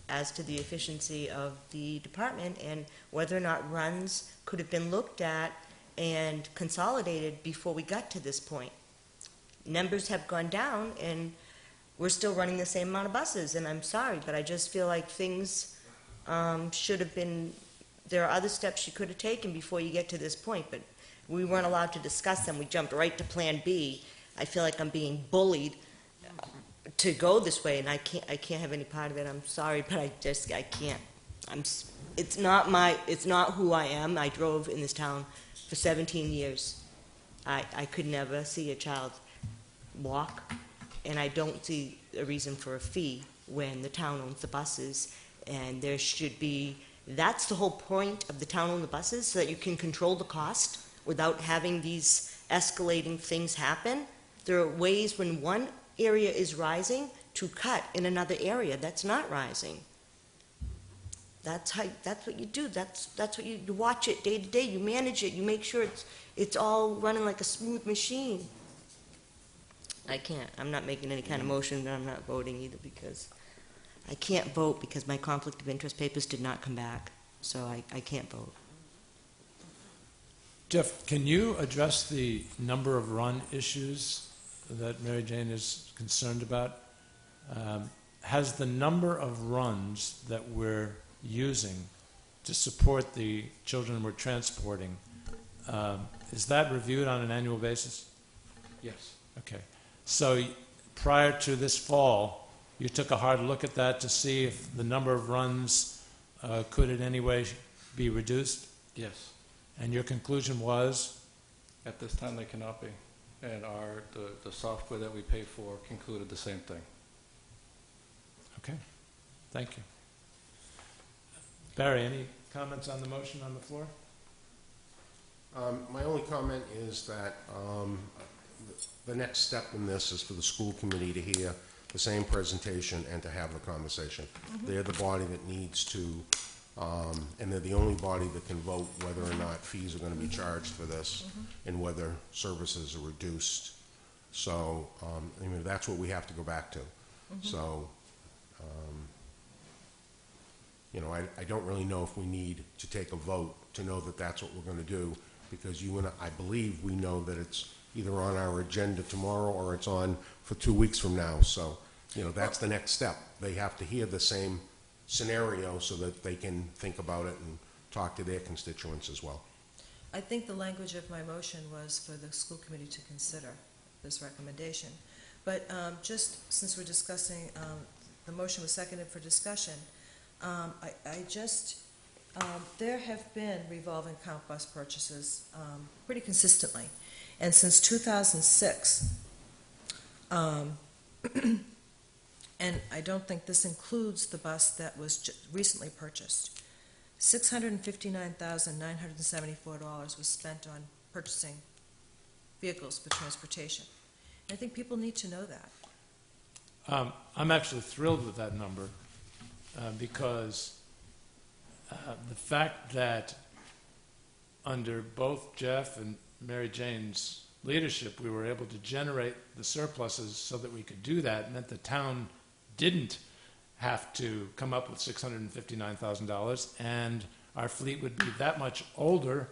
as to the efficiency of the department and whether or not runs could have been looked at and consolidated before we got to this point. Numbers have gone down and we're still running the same amount of buses, and I'm sorry, but I just feel like things should have been, there are other steps you could have taken before you get to this point, but we weren't allowed to discuss them. We jumped right to Plan B. I feel like I'm being bullied to go this way, and I can't have any part of it. I'm sorry, but I can't. It's not who I am. I drove in this town for 17 years. I could never see a child walk, and I don't see a reason for a fee when the town owns the buses, and there should be, that's the whole point of the town owning the buses, so that you can control the cost without having these escalating things happen. There are ways when one area is rising to cut in another area that's not rising. That's what you do. That's what you watch it day to day. You manage it. You make sure it's all running like a smooth machine. I can't. I'm not making any kind of motion, and I'm not voting either because I can't vote because my conflict of interest papers did not come back. So I can't vote. Jeff, can you address the number of run issues that Mary Jane is concerned about? Has the number of runs that we're using to support the children we're transporting, is that reviewed on an annual basis? Yes. Okay. So prior to this fall, you took a hard look at that to see if the number of runs could in any way be reduced? Yes. And your conclusion was? At this time, they cannot be. And the software that we pay for concluded the same thing. Okay. Thank you. Barry, any comments on the motion on the floor? My only comment is that the next step in this is for the school committee to hear the same presentation and to have the conversation. They're the body that needs to, and they're the only body that can vote whether or not fees are going to be charged for this and whether services are reduced. So, I mean, that's what we have to go back to. So, you know, I don't really know if we need to take a vote to know that that's what we're going to do, because you and I believe we know that it's either on our agenda tomorrow or it's on for 2 weeks from now. So, you know, that's the next step. They have to hear the same scenario so that they can think about it and talk to their constituents as well. I think the language of my motion was for the school committee to consider this recommendation. But just since we're discussing, the motion was seconded for discussion, there have been revolving account bus purchases pretty consistently. And since 2006, and I don't think this includes the bus that was recently purchased, $659,974 was spent on purchasing vehicles for transportation. And I think people need to know that. I'm actually thrilled with that number because the fact that under both Jeff and Mary Jane's leadership, we were able to generate the surpluses so that we could do that meant the town didn't have to come up with $659,000, and our fleet would be that much older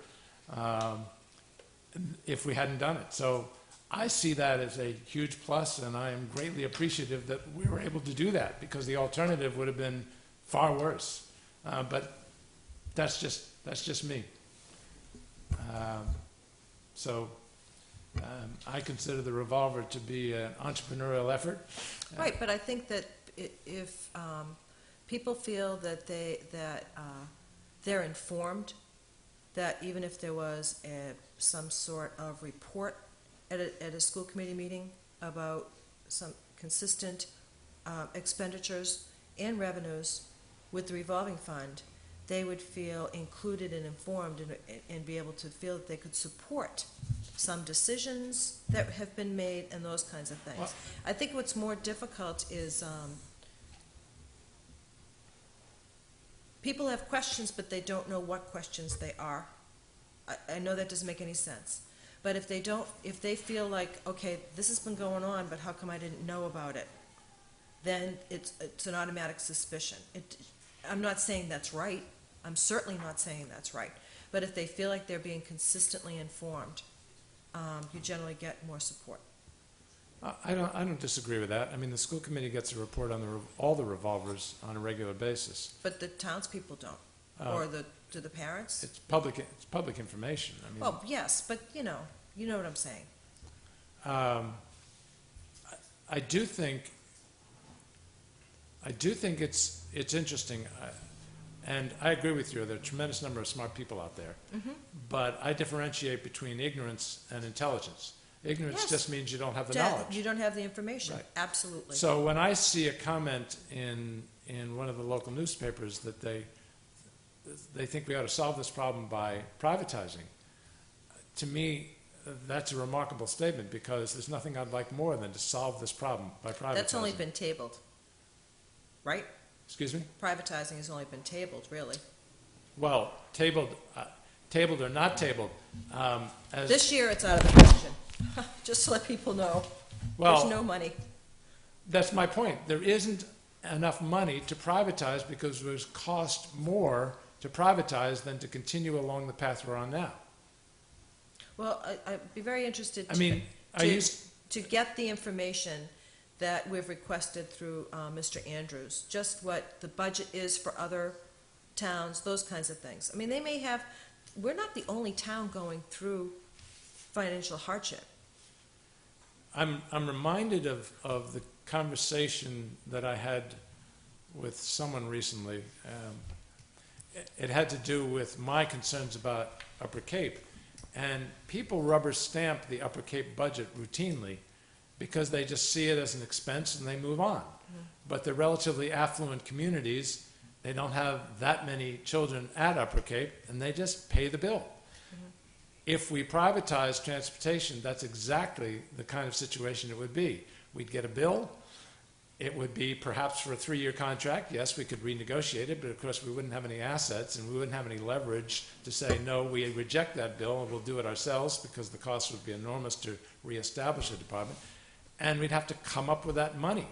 if we hadn't done it. So I see that as a huge plus, and I am greatly appreciative that we were able to do that, because the alternative would have been far worse. But that's just me. So I consider the revolver to be an entrepreneurial effort. Right, but I think that if people feel that they're informed, that even if there was some sort of report at a school committee meeting about some consistent expenditures and revenues with the revolving fund, they would feel included and informed and be able to feel that they could support some decisions that have been made and those kinds of things. Well, I think what's more difficult is people have questions, but they don't know what questions they are. I know that doesn't make any sense. But if they feel like, okay, this has been going on, but how come I didn't know about it? Then it's an automatic suspicion. I'm not saying that's right. I'm certainly not saying that's right. But if they feel like they're being consistently informed, you generally get more support. I don't disagree with that. I mean, the school committee gets a report on all the revolvers on a regular basis. But the townspeople don't, or do the parents? It's public information. I mean, Well, yes, but you know what I'm saying. I do think it's interesting, and I agree with you. There are a tremendous number of smart people out there, but I differentiate between ignorance and intelligence. Ignorance Yes. just means you don't have the Dad, knowledge. you don't have the information. Right. Absolutely. So when I see a comment in one of the local newspapers that they think we ought to solve this problem by privatizing, to me, that's a remarkable statement, because there's nothing I'd like more than to solve this problem by privatizing. That's only been tabled, right? Excuse me? Privatizing has only been tabled, really. Well, tabled or not tabled, as This year, it's out of the question. Just to let people know, well, there's no money. that's my point. There isn't enough money to privatize because it would cost more to privatize than to continue along the path we're on now. Well, I'd be very interested I mean, to get the information that we've requested through Mr. Andrews, just what the budget is for other towns, those kinds of things. I mean, they may have, we're not the only town going through financial hardship. I'm reminded of the conversation that I had with someone recently. It had to do with my concerns about Upper Cape. And people rubber stamp the Upper Cape budget routinely because they just see it as an expense and they move on. But they're relatively affluent communities. They don't have that many children at Upper Cape, and they just pay the bill. If we privatize transportation, that's exactly the kind of situation it would be. We'd get a bill. It would be perhaps for a 3-year contract. Yes, we could renegotiate it, but of course we wouldn't have any assets and we wouldn't have any leverage to say, no, we reject that bill and we'll do it ourselves, because the cost would be enormous to reestablish a department. And we'd have to come up with that money.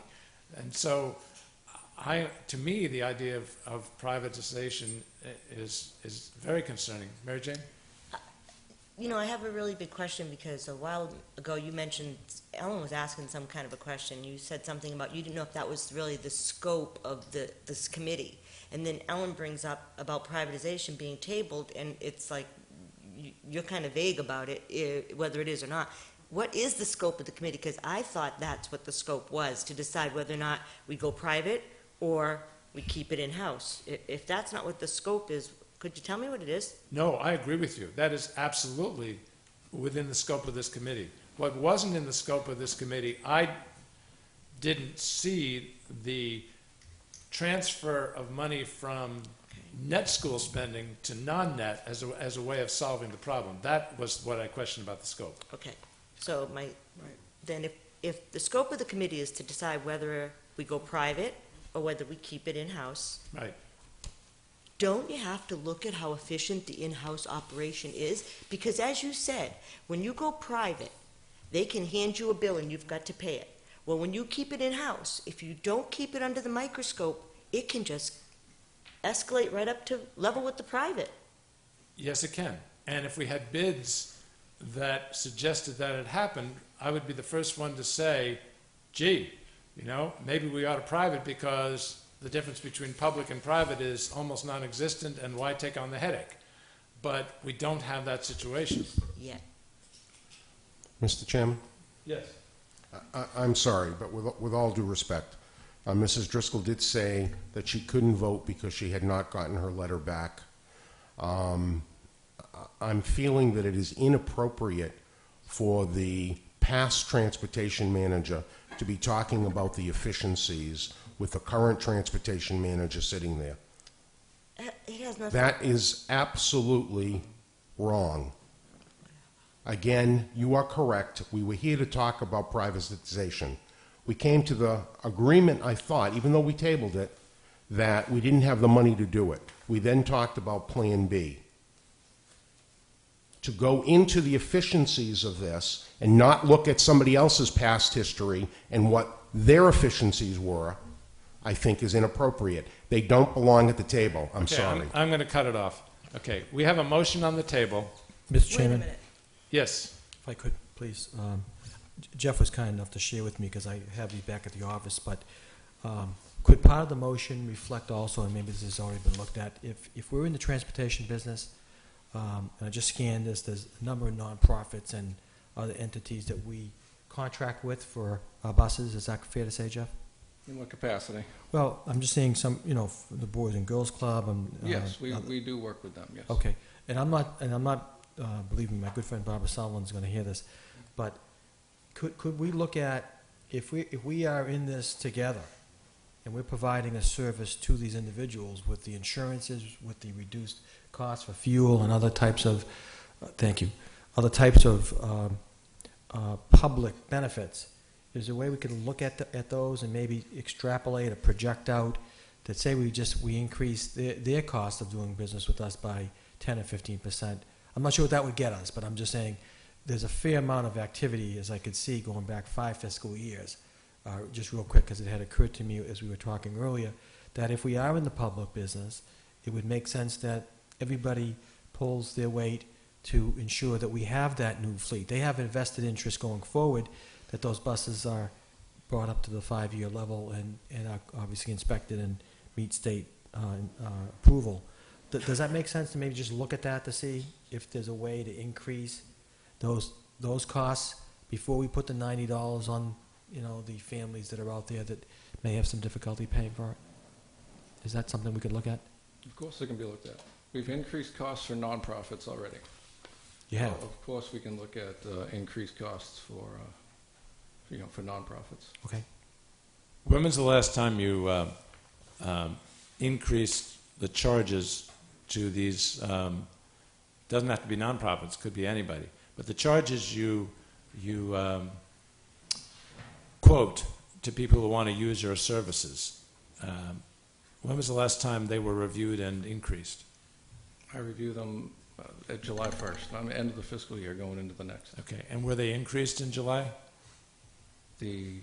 And so, to me, the idea of privatization is very concerning. Mary Jane? You know, I have a really big question, because a while ago you mentioned, Ellen was asking some kind of a question. You said something about you didn't know if that was really the scope of this committee. And then Ellen brings up about privatization being tabled, and it's like you're kind of vague about it, whether it is or not. What is the scope of the committee? Because I thought that's what the scope was, to decide whether or not we go private or we keep it in-house. If that's not what the scope is, could you tell me what it is? No, I agree with you. That is absolutely within the scope of this committee. What wasn't in the scope of this committee, I didn't see the transfer of money from net school spending to non-net as a way of solving the problem. That was what I questioned about the scope. Okay, so then if the scope of the committee is to decide whether we go private or whether we keep it in-house, Right. don't you have to look at how efficient the in-house operation is? Because as you said, when you go private, they can hand you a bill and you've got to pay it. Well, when you keep it in-house, if you don't keep it under the microscope, it can just escalate right up to level with the private. Yes, it can. And if we had bids that suggested that it happened, I would be the first one to say, gee, maybe we ought to private, because the difference between public and private is almost non-existent, and why take on the headache? But we don't have that situation. Yet. Mr. Chairman? Yes. I'm sorry, but with all due respect, Mrs. Driscoll did say that she couldn't vote because she had not gotten her letter back. I'm feeling that it is inappropriate for the past transportation manager to be talking about the efficiencies with the current transportation manager sitting there. It has nothing. That is absolutely wrong. Again, you are correct. We were here to talk about privatization. We came to the agreement, I thought, even though we tabled it, that we didn't have the money to do it. We then talked about Plan B. To go into the efficiencies of this and not look at somebody else's past history and what their efficiencies were, I think is inappropriate. They don't belong at the table. I'm sorry. I'm going to cut it off. Okay, we have a motion on the table. Mr. Wait a Chairman, minute. Yes. if I could, please. Jeff was kind enough to share with me because I have you back at the office, but could part of the motion reflect also, and maybe this has already been looked at, if we're in the transportation business, and I just scanned this, there's a number of nonprofits and other entities that we contract with for our buses. Is that fair to say, Jeff? In what capacity? Well, I'm just saying some, the Boys and Girls Club. Yes, we do work with them, yes. Okay, and I'm not, believe me, my good friend Barbara Sullivan's going to hear this, but could we look at, if we are in this together, and we're providing a service to these individuals with the insurances, with the reduced costs for fuel and other types of, other types of public benefits, is there a way we could look at those and maybe extrapolate or project out that say we increase their cost of doing business with us by 10 or 15%? I'm not sure what that would get us, but I'm just saying there's a fair amount of activity, as I could see, going back 5 fiscal years. Just real quick, because it had occurred to me as we were talking earlier, that if we are in the public business, it would make sense that everybody pulls their weight to ensure that we have that new fleet. They have invested interest going forward that those buses are brought up to the 5-year level and are obviously inspected and meet state approval. Does that make sense to maybe just look at that to see if there's a way to increase those costs before we put the $90 on the families that are out there that may have some difficulty paying for it? Is that something we could look at? Of course it can be looked at. We've increased costs for nonprofits already. You have? Of course we can look at increased costs for nonprofits. Okay. When was the last time you increased the charges to these, doesn't have to be nonprofits, could be anybody, but the charges you quote to people who want to use your services, when was the last time they were reviewed and increased? I review them at July 1st, end of the fiscal year going into the next. Okay, and were they increased in July? The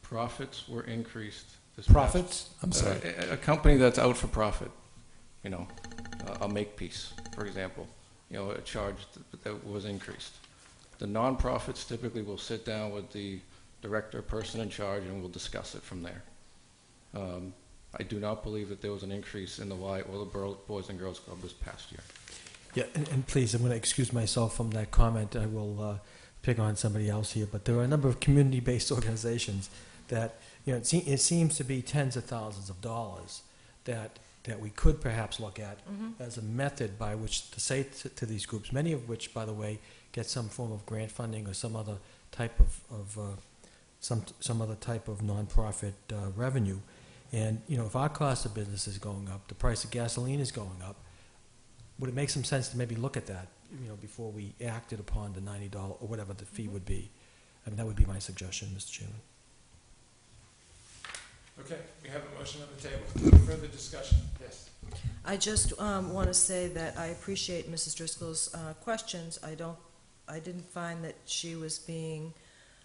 profits were increased this Profits? I'm sorry. A company that's out for profit, a Makepeace, for example, a charge that was increased. The nonprofits typically will sit down with the director, person in charge, and we'll discuss it from there. I do not believe that there was an increase in the Y or the Boys and Girls Club this past year. Yeah, and please, I'm going to excuse myself from that comment. I will pick on somebody else here, but there are a number of community-based organizations that, it seems to be tens of thousands of dollars that we could perhaps look at as a method by which to say to these groups, many of which, by the way, get some form of grant funding or some other type of some other type of nonprofit revenue. And if our cost of business is going up, the price of gasoline is going up, would it make some sense to maybe look at that, before we acted upon the $90 or whatever the fee would be? I mean, that would be my suggestion, Mr. Chairman. Okay, we have a motion on the table. Further discussion? Yes. I just want to say that I appreciate Mrs. Driscoll's questions. I didn't find that she was being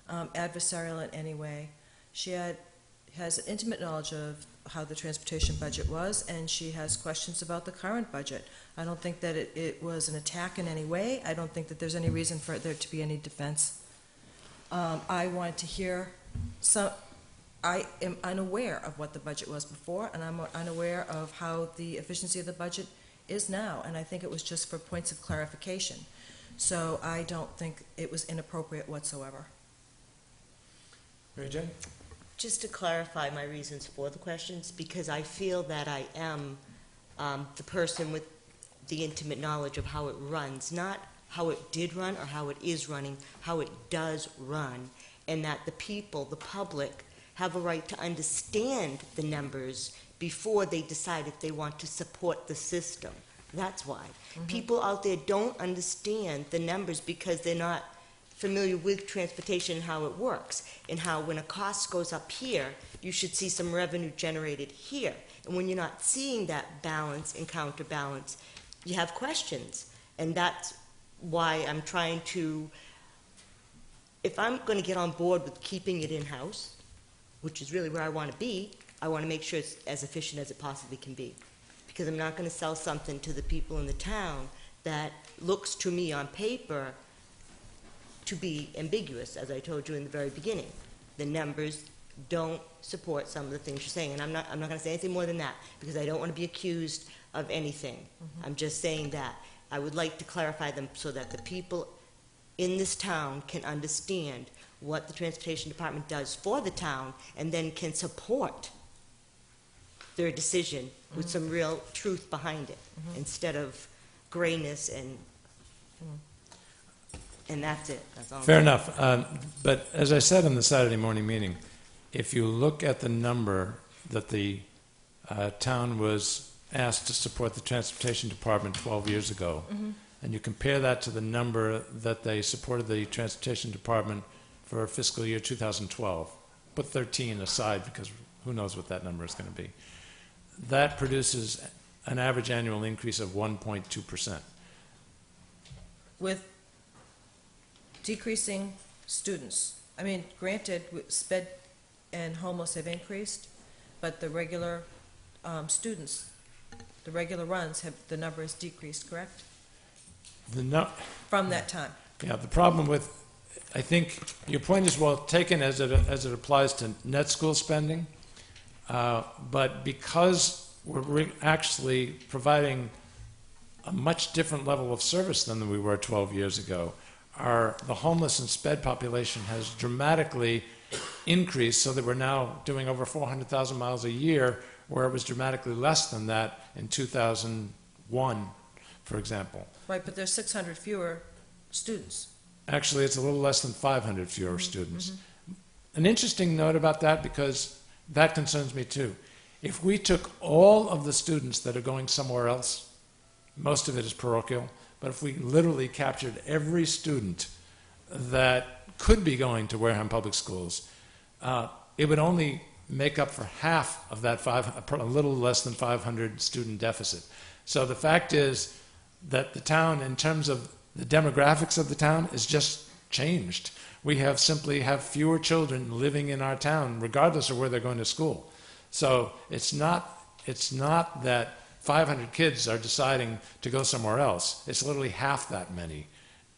adversarial in any way. She has an intimate knowledge of how the transportation budget was, and she has questions about the current budget. I don't think that it was an attack in any way. I don't think that there's any reason for there to be any defense. I wanted to hear I am unaware of what the budget was before, and I'm unaware of how the efficiency of the budget is now, and I think it was just for points of clarification. So I don't think it was inappropriate whatsoever. Mary Jane? Just to clarify my reasons for the questions, because I feel that I am the person with the intimate knowledge of how it runs, not how it did run or how it is running, how it does run, and that the people, the public, have a right to understand the numbers before they decide if they want to support the system. That's why. People out there don't understand the numbers because they're not familiar with transportation and how it works, and how when a cost goes up here, you should see some revenue generated here. And when you're not seeing that balance and counterbalance, you have questions. And that's why I'm trying to, if I'm going to get on board with keeping it in-house, which is really where I want to be, I want to make sure it's as efficient as it possibly can be. Because I'm not going to sell something to the people in the town that looks to me on paper to be ambiguous, as I told you in the very beginning. The numbers don't support some of the things you're saying, and I'm not going to say anything more than that, because I don't want to be accused of anything. I'm just saying that I would like to clarify them so that the people in this town can understand what the transportation department does for the town, and then can support their decision with some real truth behind it, instead of grayness and that's it. That's all. Fair enough. But as I said in the Saturday morning meeting, if you look at the number that the town was asked to support the transportation department 12 years ago, and you compare that to the number that they supported the transportation department for fiscal year 2012, put 13 aside because who knows what that number is going to be, that produces an average annual increase of 1.2%. With decreasing students. I mean, granted, sped and homeless have increased, but the regular students, the regular runs, the number has decreased, correct? From that time. Yeah, the problem with, I think your point is well taken as it applies to net school spending, but because we're actually providing a much different level of service than we were 12 years ago, the homeless and sped population has dramatically increased so that we're now doing over 400,000 miles a year, where it was dramatically less than that in 2001, for example. Right, but there's 600 fewer students. Actually, it's a little less than 500 fewer students. An interesting note about that, because that concerns me too. If we took all of the students that are going somewhere else, most of it is parochial, but if we literally captured every student that could be going to Wareham Public Schools, it would only make up for half of that a little less than 500 student deficit. So the fact is that the town, in terms of the demographics of the town, is just changed. We simply have fewer children living in our town, regardless of where they're going to school. So it's not that 500 kids are deciding to go somewhere else. It's literally half that many.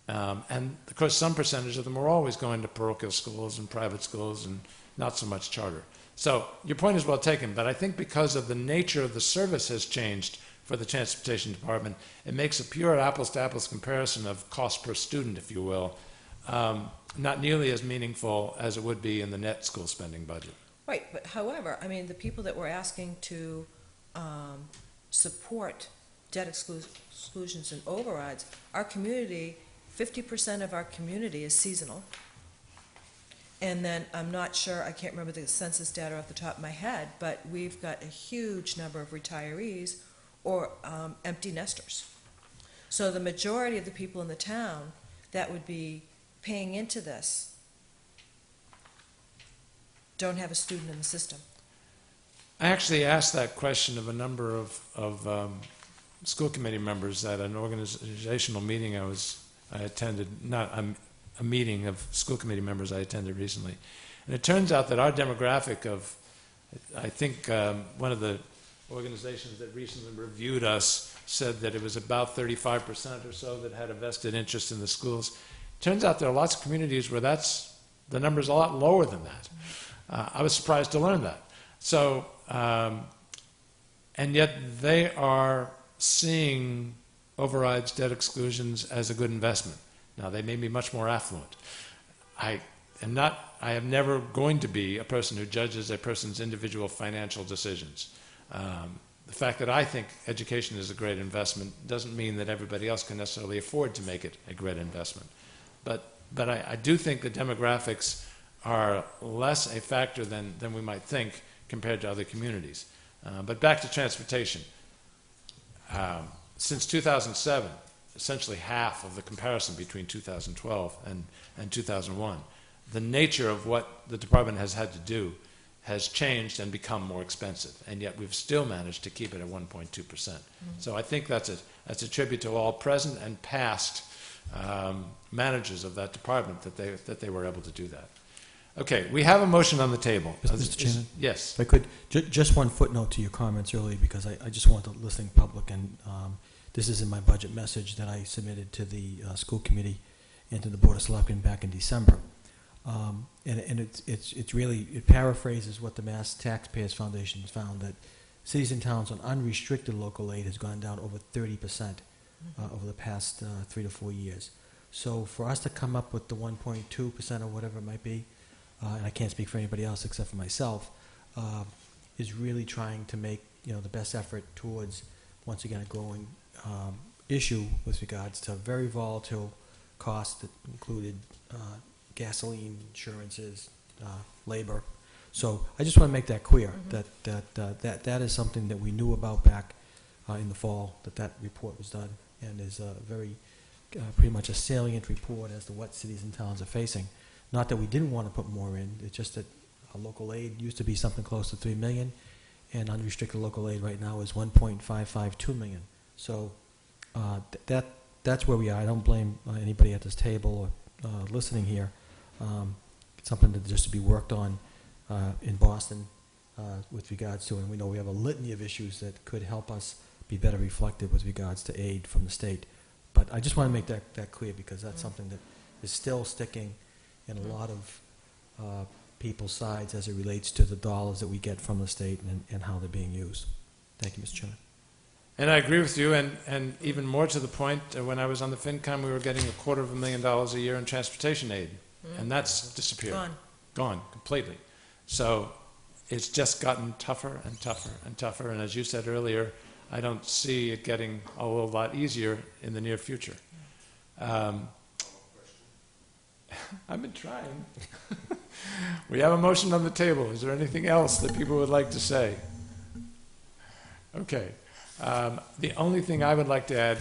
And of course, some percentage of them are always going to parochial schools and private schools and not so much charter. So your point is well taken, but I think because of the nature of the service has changed for the transportation department, it makes a pure apples-to-apples comparison of cost per student, if you will, not nearly as meaningful as it would be in the net school spending budget. Right, but however, I mean, the people that we're asking to support debt exclusions and overrides, our community, 50% of our community is seasonal. And then I'm not sure, I can't remember the census data off the top of my head, but we've got a huge number of retirees or empty nesters. So the majority of the people in the town that would be paying into this don't have a student in the system. I actually asked that question of a number of school committee members at an organizational meeting I attended, not a meeting of school committee members I attended recently. And it turns out that our demographic of, I think one of the organizations that recently reviewed us said that it was about 35% or so that had a vested interest in the schools. Turns out there are lots of communities where the number's a lot lower than that. I was surprised to learn that. So, and yet they are seeing overrides, debt exclusions as a good investment. Now, they may be much more affluent. I am never going to be a person who judges a person's individual financial decisions. The fact that I think education is a great investment doesn't mean that everybody else can necessarily afford to make it a great investment. But I do think the demographics are less a factor than we might think compared to other communities. But back to transportation. Since 2007, essentially half of the comparison between 2012 and 2001, the nature of what the department has had to do has changed and become more expensive, and yet we've still managed to keep it at 1.2%. So I think that's a tribute to all present and past managers of that department that they were able to do that. Okay, we have a motion on the table. Mr. Chairman? Yes. If I could, just one footnote to your comments earlier, because I just want the listening public, and this is in my budget message that I submitted to the school committee and to the Board of Selectmen back in December. And it's really, it paraphrases what the Mass Taxpayers Foundation has found, that cities and towns on unrestricted local aid has gone down over 30% over the past 3 to 4 years. So for us to come up with the 1.2% or whatever it might be, and I can't speak for anybody else except for myself, is really trying to make the best effort towards, once again, a growing issue with regards to very volatile costs that included gasoline, insurances, labor. So I just want to make that clear, that is something that we knew about back in the fall, that report was done, and is a very pretty much a salient report as to what cities and towns are facing. Not that we didn't want to put more in, it's just that local aid used to be something close to $3 million, and unrestricted local aid right now is $1.552 million. So that's where we are. I don't blame anybody at this table or listening here. It's something that just to be worked on in Boston with regards to, and we know we have a litany of issues that could help us be better reflective with regards to aid from the state. But I just want to make that clear, because that's something that is still sticking in a lot of people's sides as it relates to the dollars that we get from the state and how they're being used. Thank you, Mr. Chairman. And I agree with you, and even more to the point, when I was on the FinCom, we were getting $250,000 a year in transportation aid, and that's disappeared. Gone completely. So it's just gotten tougher and tougher and tougher, and as you said earlier, I don't see it getting a whole lot easier in the near future. I've been trying. We have a motion on the table. Is there anything else that people would like to say? Okay. The only thing I would like to add,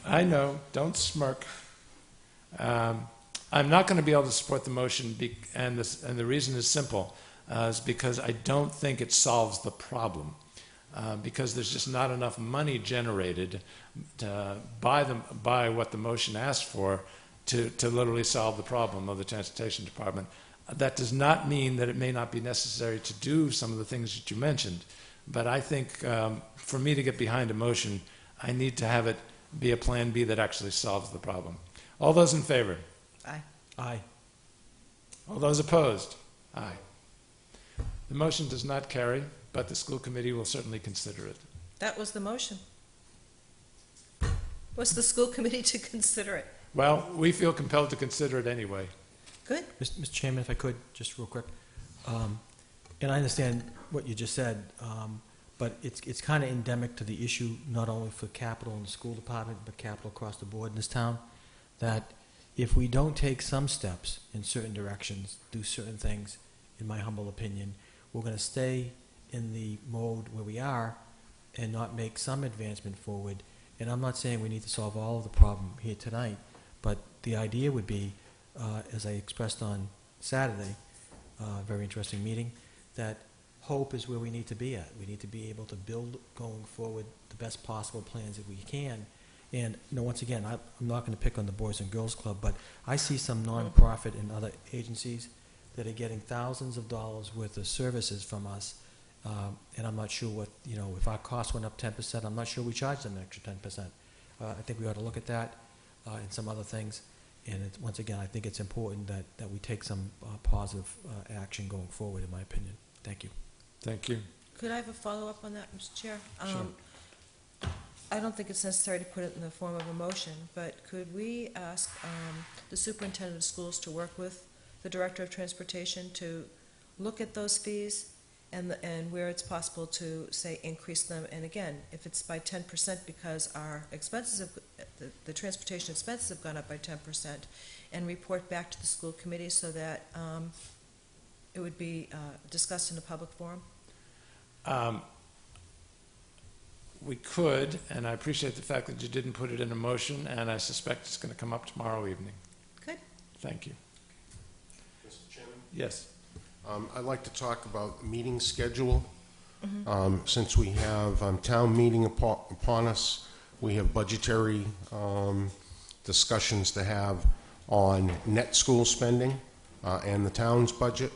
I know, don't smirk. I'm not going to be able to support the motion, and the reason is simple, is because I don't think it solves the problem. Because there's just not enough money generated by what the motion asked for to literally solve the problem of the transportation department. That does not mean that it may not be necessary to do some of the things that you mentioned, but I think for me to get behind a motion, I need to have it be a plan B that actually solves the problem. All those in favor? Aye. Aye. All those opposed? Aye. The motion does not carry, but the school committee will certainly consider it. That was the motion. Was the school committee to consider it? Well, we feel compelled to consider it anyway. Good. Mr. Chairman, if I could, just real quick. And I understand what you just said, but it's kind of endemic to the issue, not only for capital in the school department, but capital across the board in this town, that if we don't take some steps in certain directions, do certain things, in my humble opinion, we're going to stay in the mode where we are and not make some advancement forward. And I'm not saying we need to solve all of the problem here tonight, but the idea would be, as I expressed on Saturday, very interesting meeting, that hope is where we need to be at. We need to be able to build going forward the best possible plans that we can. And once again, I'm not going to pick on the Boys and Girls Club, but I see some nonprofit and other agencies that are getting thousands of dollars worth of services from us. And I'm not sure what, if our costs went up 10%, I'm not sure we charge them an extra 10%. I think we ought to look at that and some other things. And once again, I think it's important that we take some positive action going forward, in my opinion. Thank you. Thank you. Could I have a follow-up on that, Mr. Chair? Sure. I don't think it's necessary to put it in the form of a motion, but could we ask the superintendent of schools to work with the director of transportation to look at those fees and where it's possible to, say, increase them? And again, if it's by 10% because our expenses have, the transportation expenses have gone up by 10%, and report back to the school committee so that it would be discussed in a public forum? We could, and I appreciate the fact that you didn't put it in a motion, and I suspect it's going to come up tomorrow evening. Good. Thank you. Mr. Chairman? Yes. I'd like to talk about meeting schedule. Since we have town meeting upon us, we have budgetary discussions to have on net school spending and the town's budget.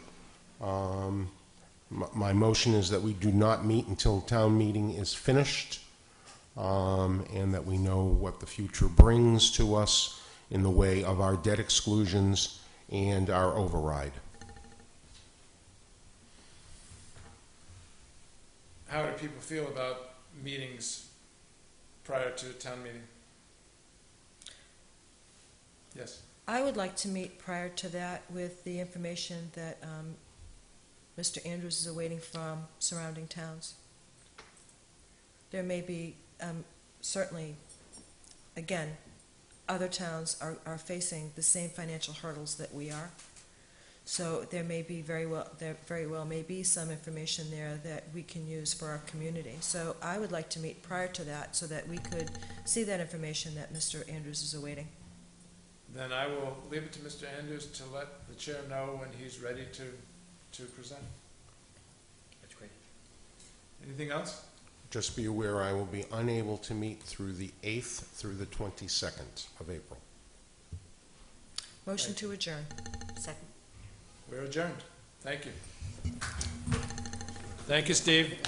My motion is that we do not meet until town meeting is finished, and that we know what the future brings to us in the way of our debt exclusions and our override. How do people feel about meetings prior to a town meeting? Yes. I would like to meet prior to that with the information that Mr. Andrews is awaiting from surrounding towns. There may be, certainly, again, other towns are facing the same financial hurdles that we are. So there may be there very well may be some information there that we can use for our community. So I would like to meet prior to that so that we could see that information that Mr. Andrews is awaiting. Then I will leave it to Mr. Andrews to let the chair know when he's ready to present. That's great. Anything else? Just be aware I will be unable to meet through the 8th through the 22nd of April. Motion to adjourn. Second. We're adjourned. Thank you. Thank you, Steve.